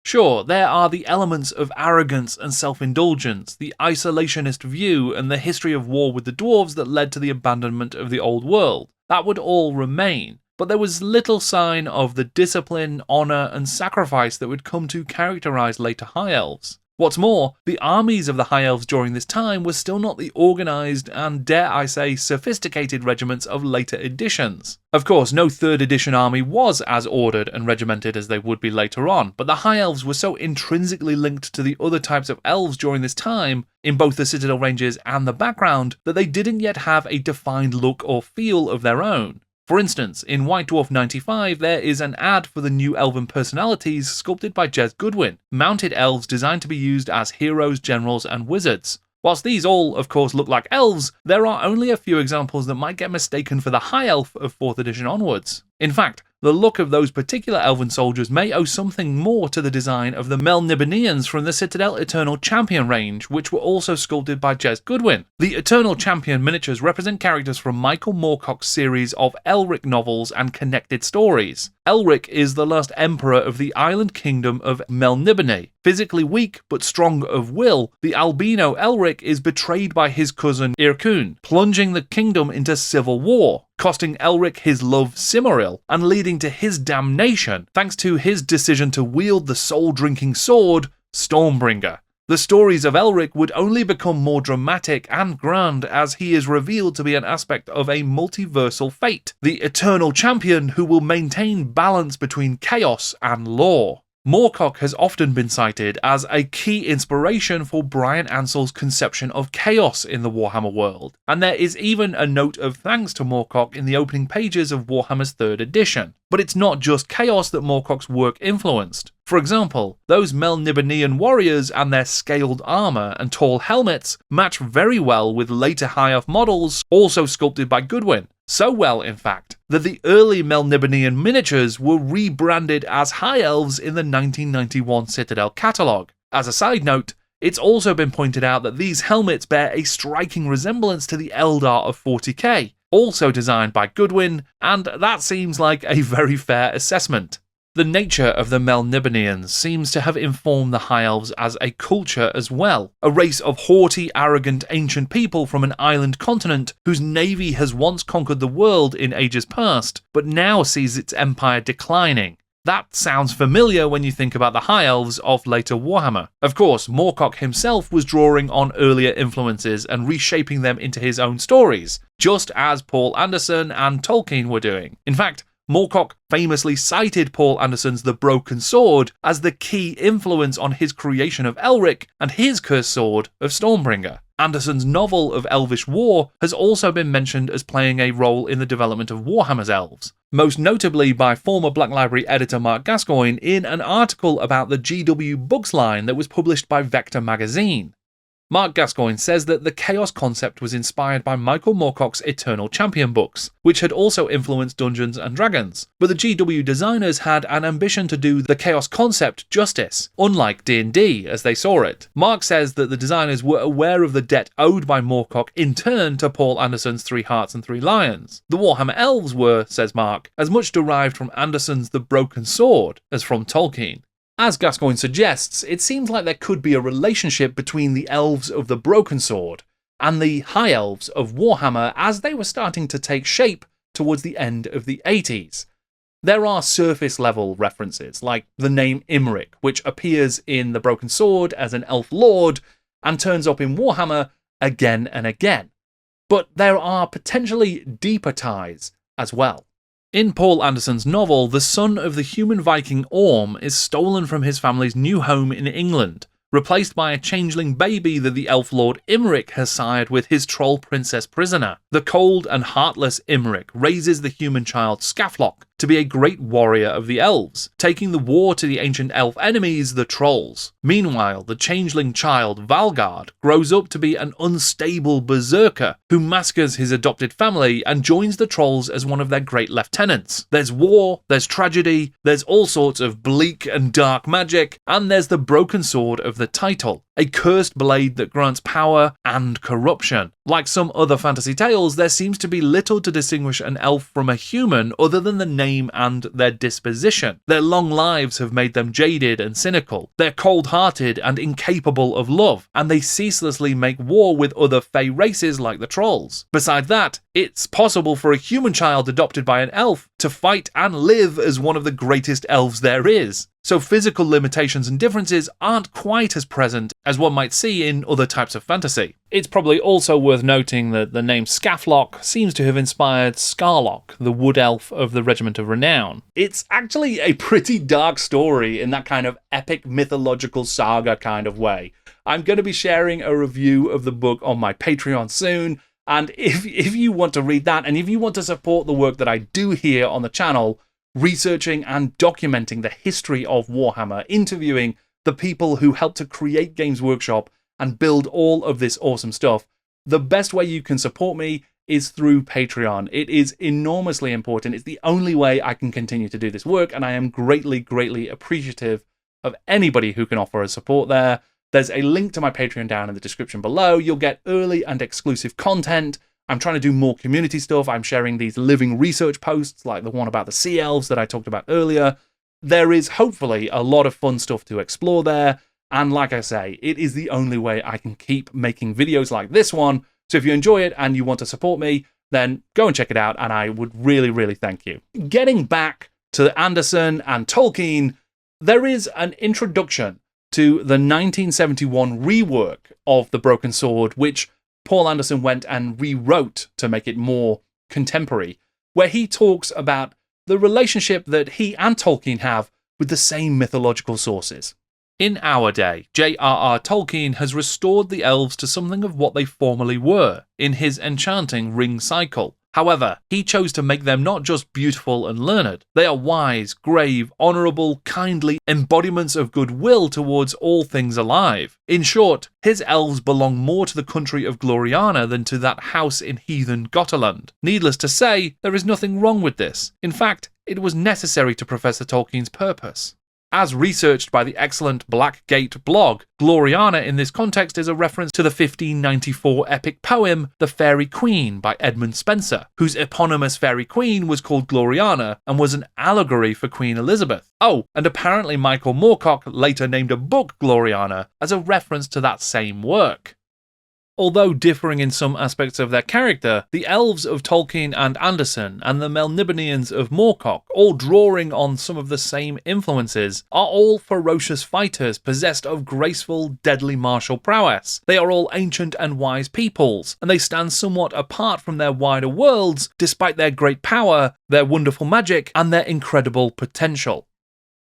Speaker 1: Sure, there are the elements of arrogance and self-indulgence, the isolationist view, and the history of war with the dwarves that led to the abandonment of the old world. That would all remain, but there was little sign of the discipline, honour, and sacrifice that would come to characterise later High Elves. What's more, the armies of the High Elves during this time were still not the organised and, dare I say, sophisticated regiments of later editions. Of course, no 3rd edition army was as ordered and regimented as they would be later on, but the High Elves were so intrinsically linked to the other types of elves during this time, in both the Citadel ranges and the background, that they didn't yet have a defined look or feel of their own. For instance, in White Dwarf 95, there is an ad for the new elven personalities sculpted by Jez Goodwin, mounted elves designed to be used as heroes, generals, and wizards. Whilst these all, of course, look like elves, there are only a few examples that might get mistaken for the High Elf of 4th edition onwards. In fact, the look of those particular elven soldiers may owe something more to the design of the Melniboneans from the Citadel Eternal Champion range, which were also sculpted by Jez Goodwin. The Eternal Champion miniatures represent characters from Michael Moorcock's series of Elric novels and connected stories. Elric is the last emperor of the island kingdom of Melnibone. Physically weak but strong of will, the albino Elric is betrayed by his cousin Irkun, plunging the kingdom into civil war, costing Elric his love Cimmeril, and leading to his damnation thanks to his decision to wield the soul-drinking sword, Stormbringer. The stories of Elric would only become more dramatic and grand as he is revealed to be an aspect of a multiversal fate, the eternal champion who will maintain balance between chaos and law. Moorcock has often been cited as a key inspiration for Brian Ansell's conception of chaos in the Warhammer world, and there is even a note of thanks to Moorcock in the opening pages of Warhammer's 3rd edition. But it's not just chaos that Moorcock's work influenced. For example, those Melnibonean warriors and their scaled armour and tall helmets match very well with later High Elf models, also sculpted by Goodwin. So well, in fact, that the early Melnibonean miniatures were rebranded as High Elves in the 1991 Citadel catalogue. As a side note, it's also been pointed out that these helmets bear a striking resemblance to the Eldar of 40k, also designed by Goodwin, and that seems like a very fair assessment. The nature of the Melniboneans seems to have informed the High Elves as a culture as well, a race of haughty, arrogant, ancient people from an island continent whose navy has once conquered the world in ages past, but now sees its empire declining. That sounds familiar when you think about the High Elves of later Warhammer. Of course, Moorcock himself was drawing on earlier influences and reshaping them into his own stories, just as Paul Anderson and Tolkien were doing. In fact, Moorcock famously cited Paul Anderson's The Broken Sword as the key influence on his creation of Elric and his cursed sword of Stormbringer. Anderson's novel of Elvish War has also been mentioned as playing a role in the development of Warhammer's elves, most notably by former Black Library editor Mark Gascoigne in an article about the GW Books line that was published by Vector magazine. Mark Gascoigne says that the chaos concept was inspired by Michael Moorcock's Eternal Champion books, which had also influenced Dungeons & Dragons, but the GW designers had an ambition to do the chaos concept justice, unlike D&D as they saw it. Mark says that the designers were aware of the debt owed by Moorcock in turn to Paul Anderson's Three Hearts and Three Lions. The Warhammer Elves were, says Mark, as much derived from Anderson's The Broken Sword as from Tolkien. As Gascoigne suggests, it seems like there could be a relationship between the elves of the Broken Sword and the High Elves of Warhammer as they were starting to take shape towards the end of the 80s. There are surface-level references, like the name Imric, which appears in The Broken Sword as an elf lord and turns up in Warhammer again and again. But there are potentially deeper ties as well. In Paul Anderson's novel, the son of the human Viking Orm is stolen from his family's new home in England, replaced by a changeling baby that the elf lord Imric has sired with his troll princess prisoner. The cold and heartless Imric raises the human child Skarloc to be a great warrior of the elves, taking the war to the ancient elf enemies, the trolls. Meanwhile, the changeling child Valgard grows up to be an unstable berserker who massacres his adopted family and joins the trolls as one of their great lieutenants. There's war, there's tragedy, there's all sorts of bleak and dark magic, and there's the broken sword of the title, a cursed blade that grants power and corruption. Like some other fantasy tales, there seems to be little to distinguish an elf from a human other than the name and their disposition. Their long lives have made them jaded and cynical. They're cold-hearted and incapable of love, and they ceaselessly make war with other fey races like the trolls. Besides that, it's possible for a human child adopted by an elf to fight and live as one of the greatest elves there is. So physical limitations and differences aren't quite as present as one might see in other types of fantasy. It's probably also worth noting that the name Skarloc seems to have inspired Skarloc, the wood elf of the Regiment of Renown. It's actually a pretty dark story in that kind of epic mythological saga kind of way. I'm going to be sharing a review of the book on my Patreon soon, and if you want to read that, and if you want to support the work that I do here on the channel, researching and documenting the history of Warhammer, interviewing the people who helped to create Games Workshop and build all of this awesome stuff, the best way you can support me is through Patreon. It is enormously important. It's the only way I can continue to do this work, and I am greatly, greatly appreciative of anybody who can offer us support there. There's a link to my Patreon down in the description below. You'll get early and exclusive content. I'm trying to do more community stuff. I'm sharing these living research posts like the one about the Sea Elves that I talked about earlier. There is hopefully a lot of fun stuff to explore there. And like I say, it is the only way I can keep making videos like this one. So if you enjoy it and you want to support me, then go and check it out. And I would really, really thank you. Getting back to Anderson and Tolkien, there is an introduction to the 1971 rework of The Broken Sword, which Paul Anderson went and rewrote to make it more contemporary, where he talks about the relationship that he and Tolkien have with the same mythological sources. In our day, J.R.R. Tolkien has restored the elves to something of what they formerly were in his enchanting Ring cycle. However, he chose to make them not just beautiful and learned, they are wise, grave, honourable, kindly embodiments of goodwill towards all things alive. In short, his elves belong more to the country of Gloriana than to that house in heathen Gotaland. Needless to say, there is nothing wrong with this. In fact, it was necessary to Professor Tolkien's purpose. As researched by the excellent Blackgate blog, Gloriana in this context is a reference to the 1594 epic poem The Fairy Queen by Edmund Spenser, whose eponymous fairy queen was called Gloriana and was an allegory for Queen Elizabeth. Oh, and apparently Michael Moorcock later named a book Gloriana as a reference to that same work. Although differing in some aspects of their character, the elves of Tolkien and Anderson and the Melnibonéans of Moorcock, all drawing on some of the same influences, are all ferocious fighters possessed of graceful, deadly martial prowess. They are all ancient and wise peoples, and they stand somewhat apart from their wider worlds despite their great power, their wonderful magic, and their incredible potential.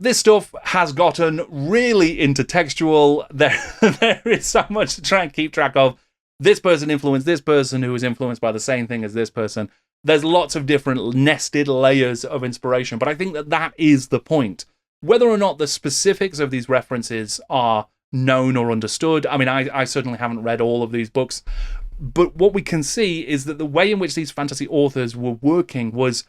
Speaker 1: This stuff has gotten really intertextual. There is so much to try and keep track of. This person influenced this person who was influenced by the same thing as this person. There's lots of different nested layers of inspiration, but I think that is the point. Whether or not the specifics of these references are known or understood. I mean, I certainly haven't read all of these books, but what we can see is that the way in which these fantasy authors were working was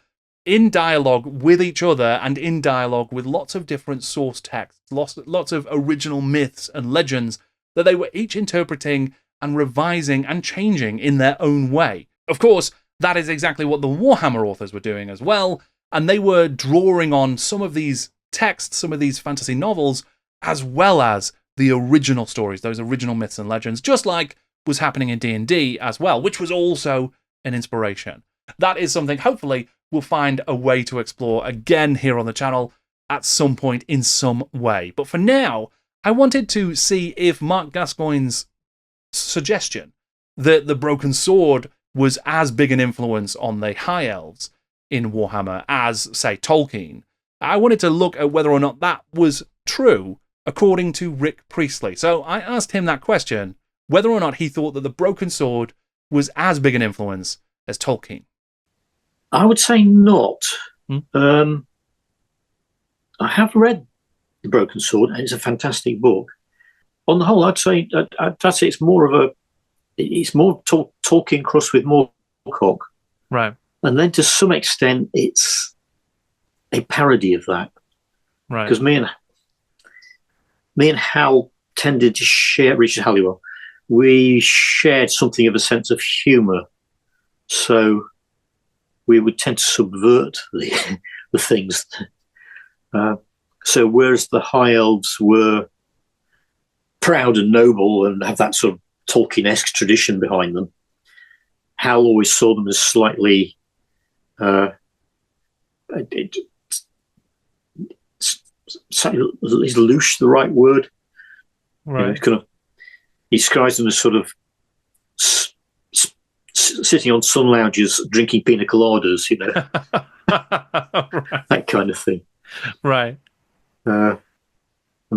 Speaker 1: in dialogue with each other and in dialogue with lots of different source texts, lots of original myths and legends that they were each interpreting and revising and changing in their own way. Of course, that is exactly what the Warhammer authors were doing as well, and they were drawing on some of these texts, some of these fantasy novels, as well as the original stories, those original myths and legends, just like was happening in D&D as well, which was also an inspiration. That is something, hopefully, we'll find a way to explore again here on the channel at some point in some way. But for now, I wanted to see if Mark Gascoigne's suggestion that the Broken Sword was as big an influence on the High Elves in Warhammer as, say, Tolkien. I wanted to look at whether or not that was true according to Rick Priestley. So I asked him that question, whether or not he thought that the Broken Sword was as big an influence as Tolkien.
Speaker 3: I would say not. I have read The Broken Sword, and it's a fantastic book. On the whole, I'd say it's more Tolkien crossed with Moocock.
Speaker 1: Right.
Speaker 3: And then to some extent, it's a parody of that.
Speaker 1: Right.
Speaker 3: Because me and Hal tended to share, Richard Halliwell, we shared something of a sense of humour. So we would tend to subvert the things. So whereas the High Elves were proud and noble and have that sort of Tolkien-esque tradition behind them, Hal always saw them as slightly is loose the right word?
Speaker 1: Right.
Speaker 3: He describes them as sort of sitting on sun lounges, drinking pina coladas,
Speaker 1: Right.
Speaker 3: that kind of thing.
Speaker 1: Right.
Speaker 3: And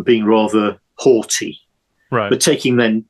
Speaker 3: being rather haughty.
Speaker 1: Right.
Speaker 3: But taking then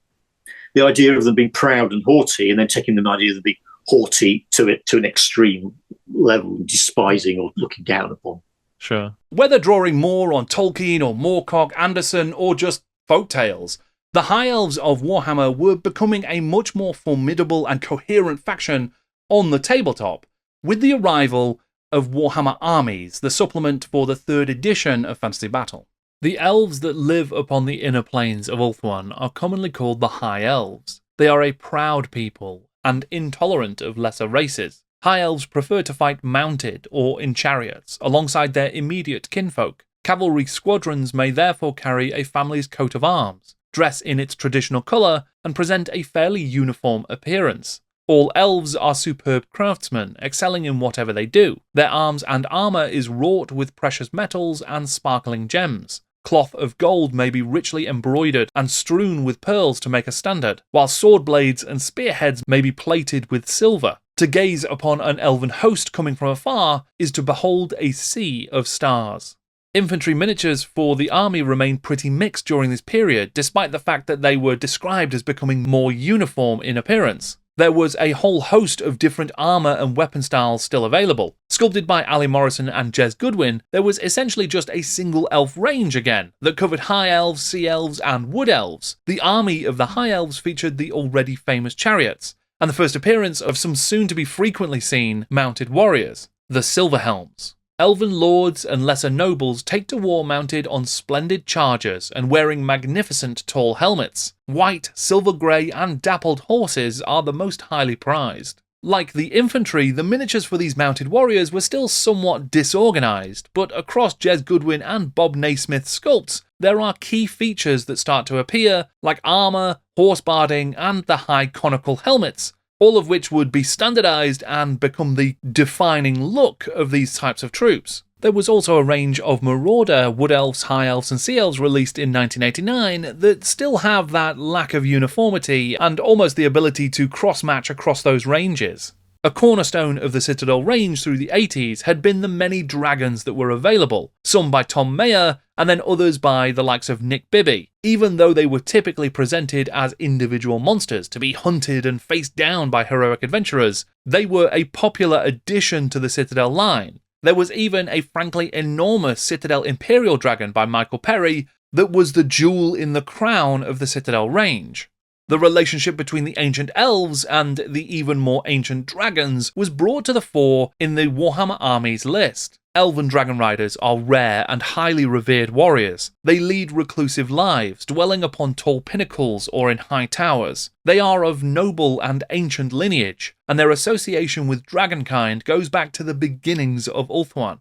Speaker 3: the idea of them being proud and haughty, and then taking the idea of them being haughty to an extreme level, despising or looking down upon.
Speaker 1: Sure. Whether drawing more on Tolkien or Moorcock, Anderson, or just folktales, the High Elves of Warhammer were becoming a much more formidable and coherent faction on the tabletop with the arrival of Warhammer Armies, the supplement for the 3rd edition of Fantasy Battle. The elves that live upon the inner planes of Ulthuan are commonly called the High Elves. They are a proud people and intolerant of lesser races. High Elves prefer to fight mounted or in chariots alongside their immediate kinfolk. Cavalry squadrons may therefore carry a family's coat of arms, dress in its traditional colour, and present a fairly uniform appearance. All elves are superb craftsmen, excelling in whatever they do. Their arms and armour is wrought with precious metals and sparkling gems. Cloth of gold may be richly embroidered and strewn with pearls to make a standard, while sword blades and spearheads may be plated with silver. To gaze upon an elven host coming from afar is to behold a sea of stars. Infantry miniatures for the army remained pretty mixed during this period, despite the fact that they were described as becoming more uniform in appearance. There was a whole host of different armour and weapon styles still available. Sculpted by Ali Morrison and Jez Goodwin, there was essentially just a single elf range again, that covered High Elves, Sea Elves and Wood Elves. The army of the High Elves featured the already famous chariots, and the first appearance of some soon-to-be frequently seen mounted warriors, the Silver Helms. Elven lords and lesser nobles take to war mounted on splendid chargers and wearing magnificent tall helmets. White, silver grey and dappled horses are the most highly prized. Like the infantry, the miniatures for these mounted warriors were still somewhat disorganised, but across Jez Goodwin and Bob Naismith's sculpts, there are key features that start to appear, like armour, horsebarding and the high conical helmets, all of which would be standardised and become the defining look of these types of troops. There was also a range of Marauder, Wood Elves, High Elves and Sea Elves released in 1989 that still have that lack of uniformity and almost the ability to cross-match across those ranges. A cornerstone of the Citadel range through the 80s had been the many dragons that were available, some by Tom Mayer and then others by the likes of Nick Bibby, even though they were typically presented as individual monsters to be hunted and faced down by heroic adventurers. They were a popular addition to the Citadel line. There was even a frankly enormous Citadel Imperial Dragon by Michael Perry, that was the jewel in the crown of the Citadel range. The relationship between the ancient elves and the even more ancient dragons was brought to the fore in the Warhammer Armies list. Elven dragon riders are rare and highly revered warriors. They lead reclusive lives, dwelling upon tall pinnacles or in high towers. They are of noble and ancient lineage, and their association with dragonkind goes back to the beginnings of Ulthuan.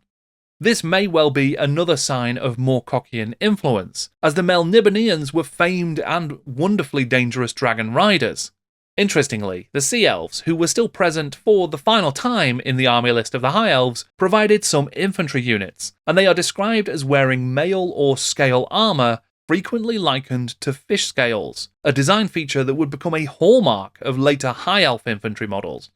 Speaker 1: This may well be another sign of Moorcockian influence, as the Melnibonéans were famed and wonderfully dangerous dragon riders. Interestingly, the Sea Elves, who were still present for the final time in the army list of the High Elves, provided some infantry units, and they are described as wearing mail or scale armour frequently likened to fish scales, a design feature that would become a hallmark of later High Elf infantry models.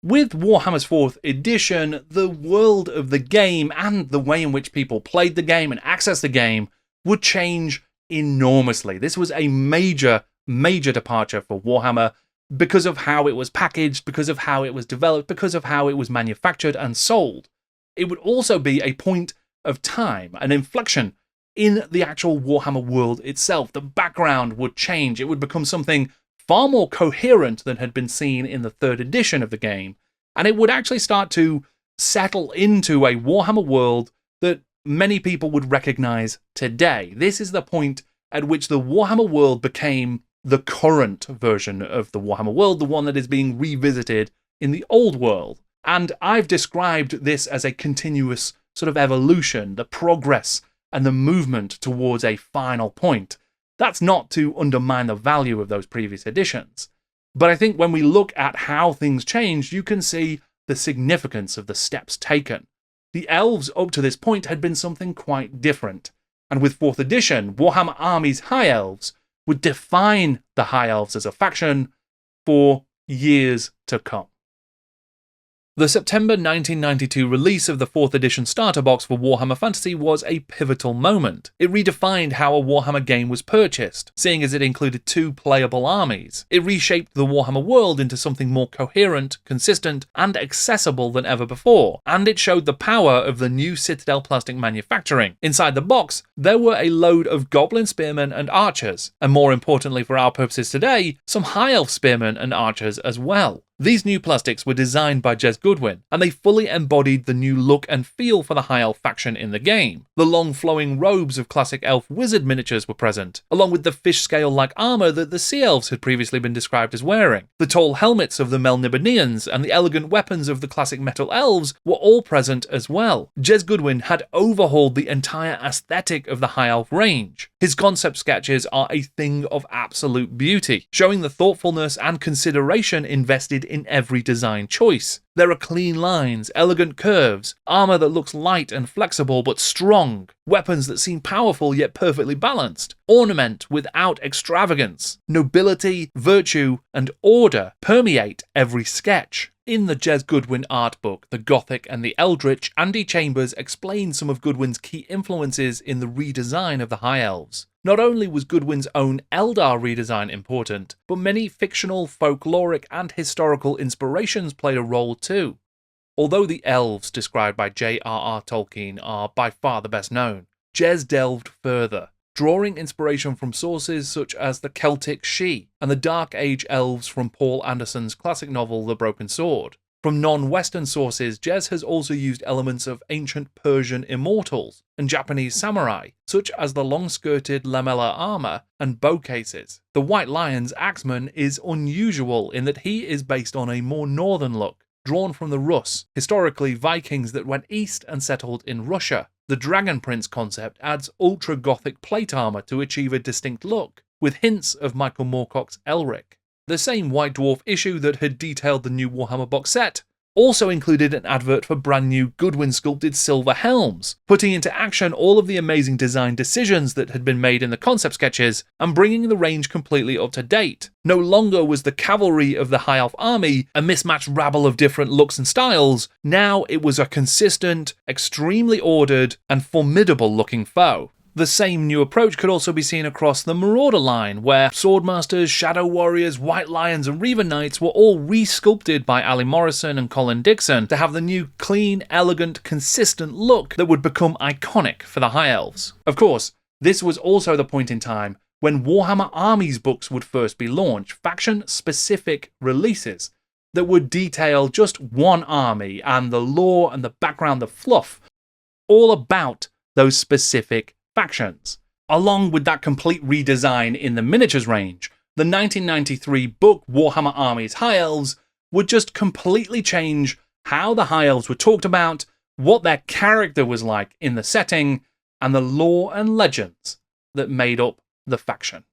Speaker 1: With Warhammer's 4th edition, the world of the game and the way in which people played the game and accessed the game would change enormously. This was a major departure for Warhammer because of how it was packaged, because of how it was developed, because of how it was manufactured and sold. It would also be a point of time, an inflection in the actual Warhammer world itself. The background would change. It would become something far more coherent than had been seen in the 3rd edition of the game, and it would actually start to settle into a Warhammer world that many people would recognise today. This is the point at which the Warhammer world became the current version of the Warhammer world, the one that is being revisited in the old world. And I've described this as a continuous sort of evolution, the progress and the movement towards a final point. That's not to undermine the value of those previous editions. But I think when we look at how things changed, you can see the significance of the steps taken. The elves up to this point had been something quite different. And with 4th edition, Warhammer Armies High Elves would define the High Elves as a faction for years to come. The September 1992 release of the 4th edition starter box for Warhammer Fantasy was a pivotal moment. It redefined how a Warhammer game was purchased, seeing as it included 2 playable armies. It reshaped the Warhammer world into something more coherent, consistent, and accessible than ever before, and it showed the power of the new Citadel plastic manufacturing. Inside the box, there were a load of goblin spearmen and archers, and more importantly for our purposes today, some high elf spearmen and archers as well. These new plastics were designed by Jez Goodwin, and they fully embodied the new look and feel for the High Elf faction in the game. The long flowing robes of classic elf wizard miniatures were present, along with the fish scale-like armour that the Sea Elves had previously been described as wearing. The tall helmets of the Melnibonéans and the elegant weapons of the classic metal elves were all present as well. Jez Goodwin had overhauled the entire aesthetic of the High Elf range. His concept sketches are a thing of absolute beauty, showing the thoughtfulness and consideration invested in every design choice. There are clean lines, elegant curves, armour that looks light and flexible but strong, weapons that seem powerful yet perfectly balanced, ornament without extravagance, nobility, virtue, and order permeate every sketch. In the Jez Goodwin art book, The Gothic and the Eldritch, Andy Chambers explains some of Goodwin's key influences in the redesign of the High Elves. Not only was Goodwin's own Eldar redesign important, but many fictional, folkloric, and historical inspirations played a role too. Although the elves described by J.R.R. Tolkien are by far the best known, Jez delved further, drawing inspiration from sources such as the Celtic Sidhe and the Dark Age elves from Paul Anderson's classic novel The Broken Sword. From non-Western sources, Jez has also used elements of ancient Persian immortals and Japanese samurai, such as the long-skirted lamella armour and bow cases. The White Lion's axeman is unusual in that he is based on a more northern look, drawn from the Rus, historically Vikings that went east and settled in Russia. The Dragon Prince concept adds ultra-Gothic plate armour to achieve a distinct look, with hints of Michael Moorcock's Elric. The same White Dwarf issue that had detailed the new Warhammer box set also included an advert for brand new Goodwin-sculpted Silver Helms, putting into action all of the amazing design decisions that had been made in the concept sketches and bringing the range completely up to date. No longer was the cavalry of the High Elf army a mismatched rabble of different looks and styles, now it was a consistent, extremely ordered, and formidable-looking foe. The same new approach could also be seen across the Marauder line, where Swordmasters, Shadow Warriors, White Lions and Reaver Knights were all re-sculpted by Ali Morrison and Colin Dixon to have the new clean, elegant, consistent look that would become iconic for the High Elves. Of course, This was also the point in time when Warhammer Armies books would first be launched, faction-specific releases that would detail just one army and the lore and the background, the fluff, all about those specific factions. Along with that complete redesign in the miniatures range, the 1993 book Warhammer Armies High Elves would just completely change how the High Elves were talked about, what their character was like in the setting, and the lore and legends that made up the faction.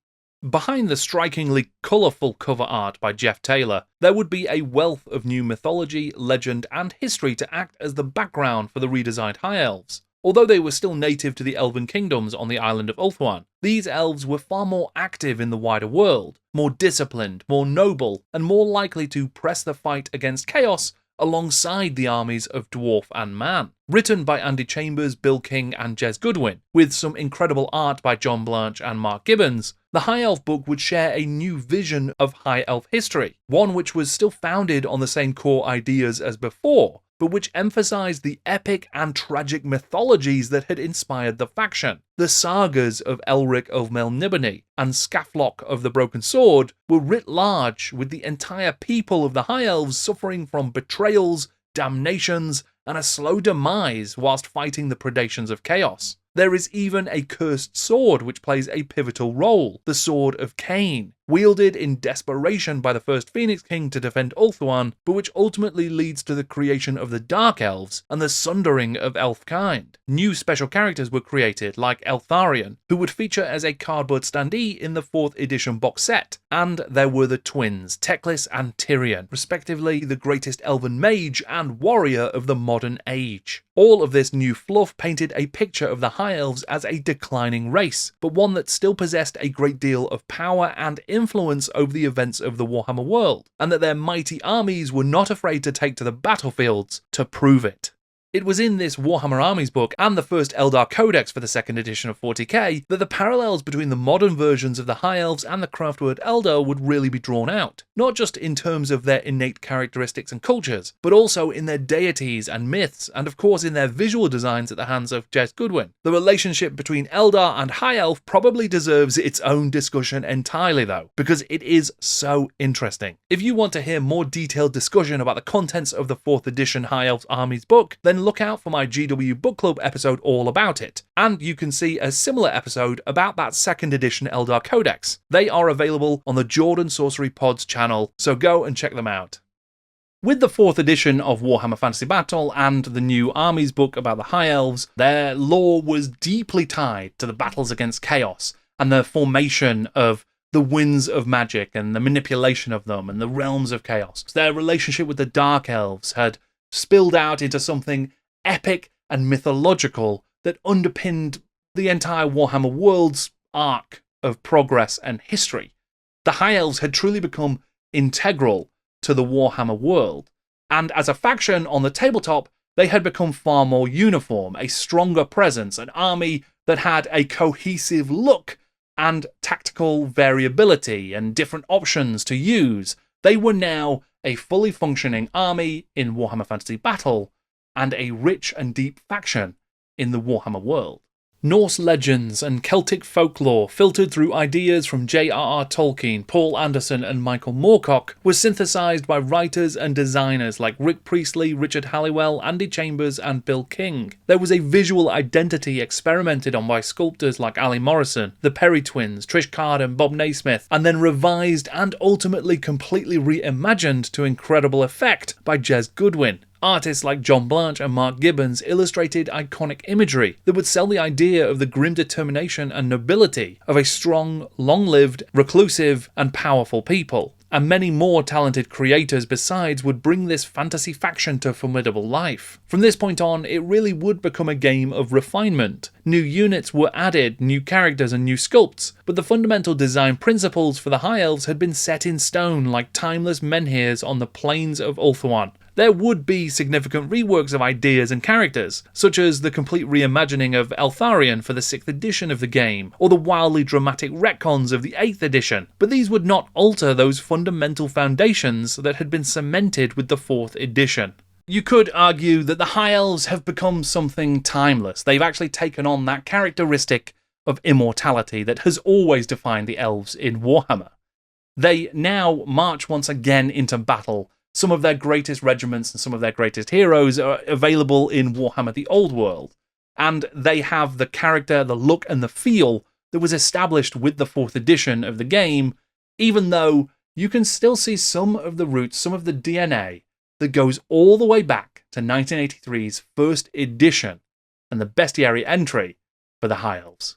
Speaker 1: Behind the strikingly colourful cover art by Jeff Taylor, there would be a wealth of new mythology, legend, and history to act as the background for the redesigned High Elves. Although they were still native to the Elven kingdoms on the island of Ulthuan, these elves were far more active in the wider world, more disciplined, more noble, and more likely to press the fight against chaos alongside the armies of dwarf and man. Written by Andy Chambers, Bill King, and Jez Goodwin, with some incredible art by John Blanche and Mark Gibbons, the High Elf book would share a new vision of High Elf history, one which was still founded on the same core ideas as before, but which emphasized the epic and tragic mythologies that had inspired the faction. The sagas of Elric of Melniboné and Skarloc of the Broken Sword were writ large, with the entire people of the High Elves suffering from betrayals, damnations, and a slow demise whilst fighting the predations of chaos. There is even a cursed sword which plays a pivotal role, the Sword of Cain, wielded in desperation by the first Phoenix King to defend Ulthuan, but which ultimately leads to the creation of the Dark Elves and the sundering of elfkind. New special characters were created, like Eltharion, who would feature as a cardboard standee in the 4th edition box set, and there were the twins, Teclis and Tyrion, respectively the greatest elven mage and warrior of the modern age. All of this new fluff painted a picture of the High Elves as a declining race, but one that still possessed a great deal of power and influence over the events of the Warhammer world, and that their mighty armies were not afraid to take to the battlefields to prove it. It was in this Warhammer Armies book and the first Eldar Codex for the 2nd edition of 40k that the parallels between the modern versions of the High Elves and the Craftword Eldar would really be drawn out, not just in terms of their innate characteristics and cultures, but also in their deities and myths, and of course in their visual designs at the hands of Jez Goodwin. The relationship between Eldar and High Elf probably deserves its own discussion entirely though, because it is so interesting. If you want to hear more detailed discussion about the contents of the 4th edition High Elves Armies book, then look out for my GW Book Club episode all about it, and you can see a similar episode about that 2nd edition Eldar Codex. They are available on the Jordan Sorcery Pods channel, so go and check them out. With the 4th edition of Warhammer Fantasy Battle and the new Armies book about the High Elves, their lore was deeply tied to the battles against chaos and the formation of the winds of magic and the manipulation of them and the realms of chaos. Their relationship with the Dark Elves had spilled out into something epic and mythological that underpinned the entire Warhammer world's arc of progress and history. The High Elves had truly become integral to the Warhammer world, and as a faction on the tabletop, they had become far more uniform, a stronger presence, an army that had a cohesive look and tactical variability and different options to use. They were now a fully functioning army in Warhammer Fantasy Battle, and a rich and deep faction in the Warhammer world. Norse legends and Celtic folklore, filtered through ideas from J.R.R. Tolkien, Paul Anderson, and Michael Moocock, was synthesized by writers and designers like Rick Priestley, Richard Halliwell, Andy Chambers, and Bill King. There was a visual identity experimented on by sculptors like Ali Morrison, the Perry twins, Trish Card, and Bob Naismith, and then revised and ultimately completely reimagined to incredible effect by Jez Goodwin. Artists like John Blanche and Mark Gibbons illustrated iconic imagery that would sell the idea of the grim determination and nobility of a strong, long-lived, reclusive, and powerful people. And many more talented creators besides would bring this fantasy faction to formidable life. From this point on, it really would become a game of refinement. New units were added, new characters and new sculpts, but the fundamental design principles for the High Elves had been set in stone like timeless menhirs on the plains of Ulthuan. There would be significant reworks of ideas and characters, such as the complete reimagining of Eltharion for the 6th edition of the game, or the wildly dramatic retcons of the 8th edition, but these would not alter those fundamental foundations that had been cemented with the 4th edition. You could argue that the High Elves have become something timeless. They've actually taken on that characteristic of immortality that has always defined the elves in Warhammer. They now march once again into battle. Some of their greatest regiments and some of their greatest heroes are available in Warhammer the Old World, and they have the character, the look, and the feel that was established with the 4th edition of the game, even though you can still see some of the roots, some of the DNA that goes all the way back to 1983's first edition and the bestiary entry for the High Elves.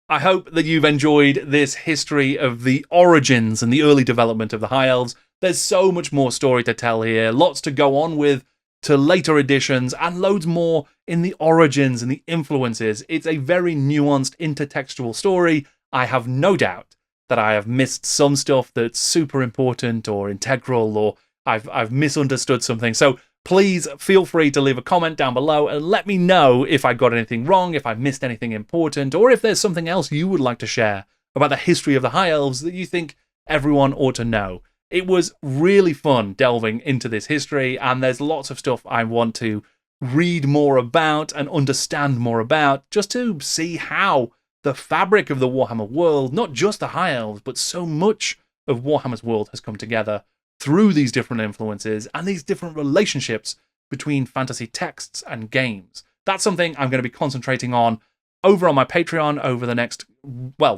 Speaker 1: I hope that you've enjoyed this history of the origins and the early development of the High Elves. There's so much more story to tell here, lots to go on with to later editions, and loads more in the origins and the influences. It's a very nuanced, intertextual story. I have no doubt that I have missed some stuff that's super important or integral, or I've misunderstood something. So please feel free to leave a comment down below and let me know if I got anything wrong, if I missed anything important, or if there's something else you would like to share about the history of the High Elves that you think everyone ought to know. It was really fun delving into this history, and there's lots of stuff I want to read more about and understand more about, just to see how the fabric of the Warhammer world, not just the High Elves, but so much of Warhammer's world has come together through these different influences and these different relationships between fantasy texts and games. That's something I'm going to be concentrating on over on my Patreon over the next,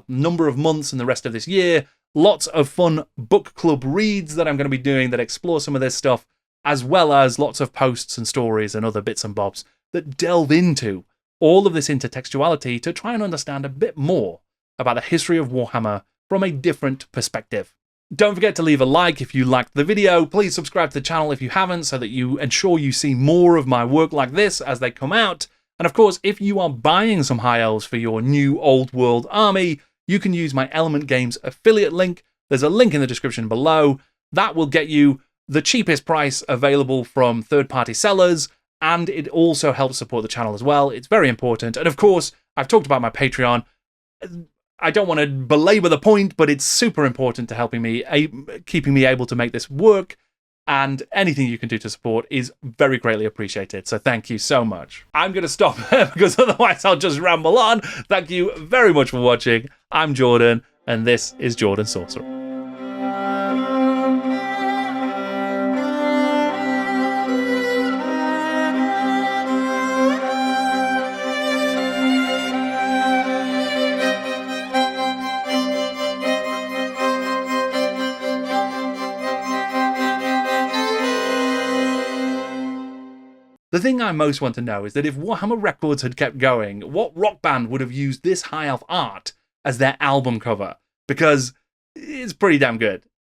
Speaker 1: number of months and the rest of this year. Lots of fun book club reads that I'm going to be doing that explore some of this stuff, as well as lots of posts and stories and other bits and bobs that delve into all of this intertextuality to try and understand a bit more about the history of Warhammer from a different perspective. Don't forget to leave a like if you liked the video. Please subscribe to the channel if you haven't, so that you ensure you see more of my work like this as they come out. And of course, if you are buying some High Elves for your new Old World army, you can use my Element Games affiliate link. There's a link in the description below. That will get you the cheapest price available from third-party sellers, and it also helps support the channel as well. It's very important. And of course, I've talked about my Patreon. I don't want to belabor the point, but it's super important to keeping me able to make this work. And anything you can do to support is very greatly appreciated. So thank you so much. I'm going to stop because otherwise I'll just ramble on. Thank you very much for watching. I'm Jordan, and this is Jordan Sorcerer. The thing I most want to know is that if Warhammer Records had kept going, what rock band would have used this High Elf art as their album cover? Because it's pretty damn good.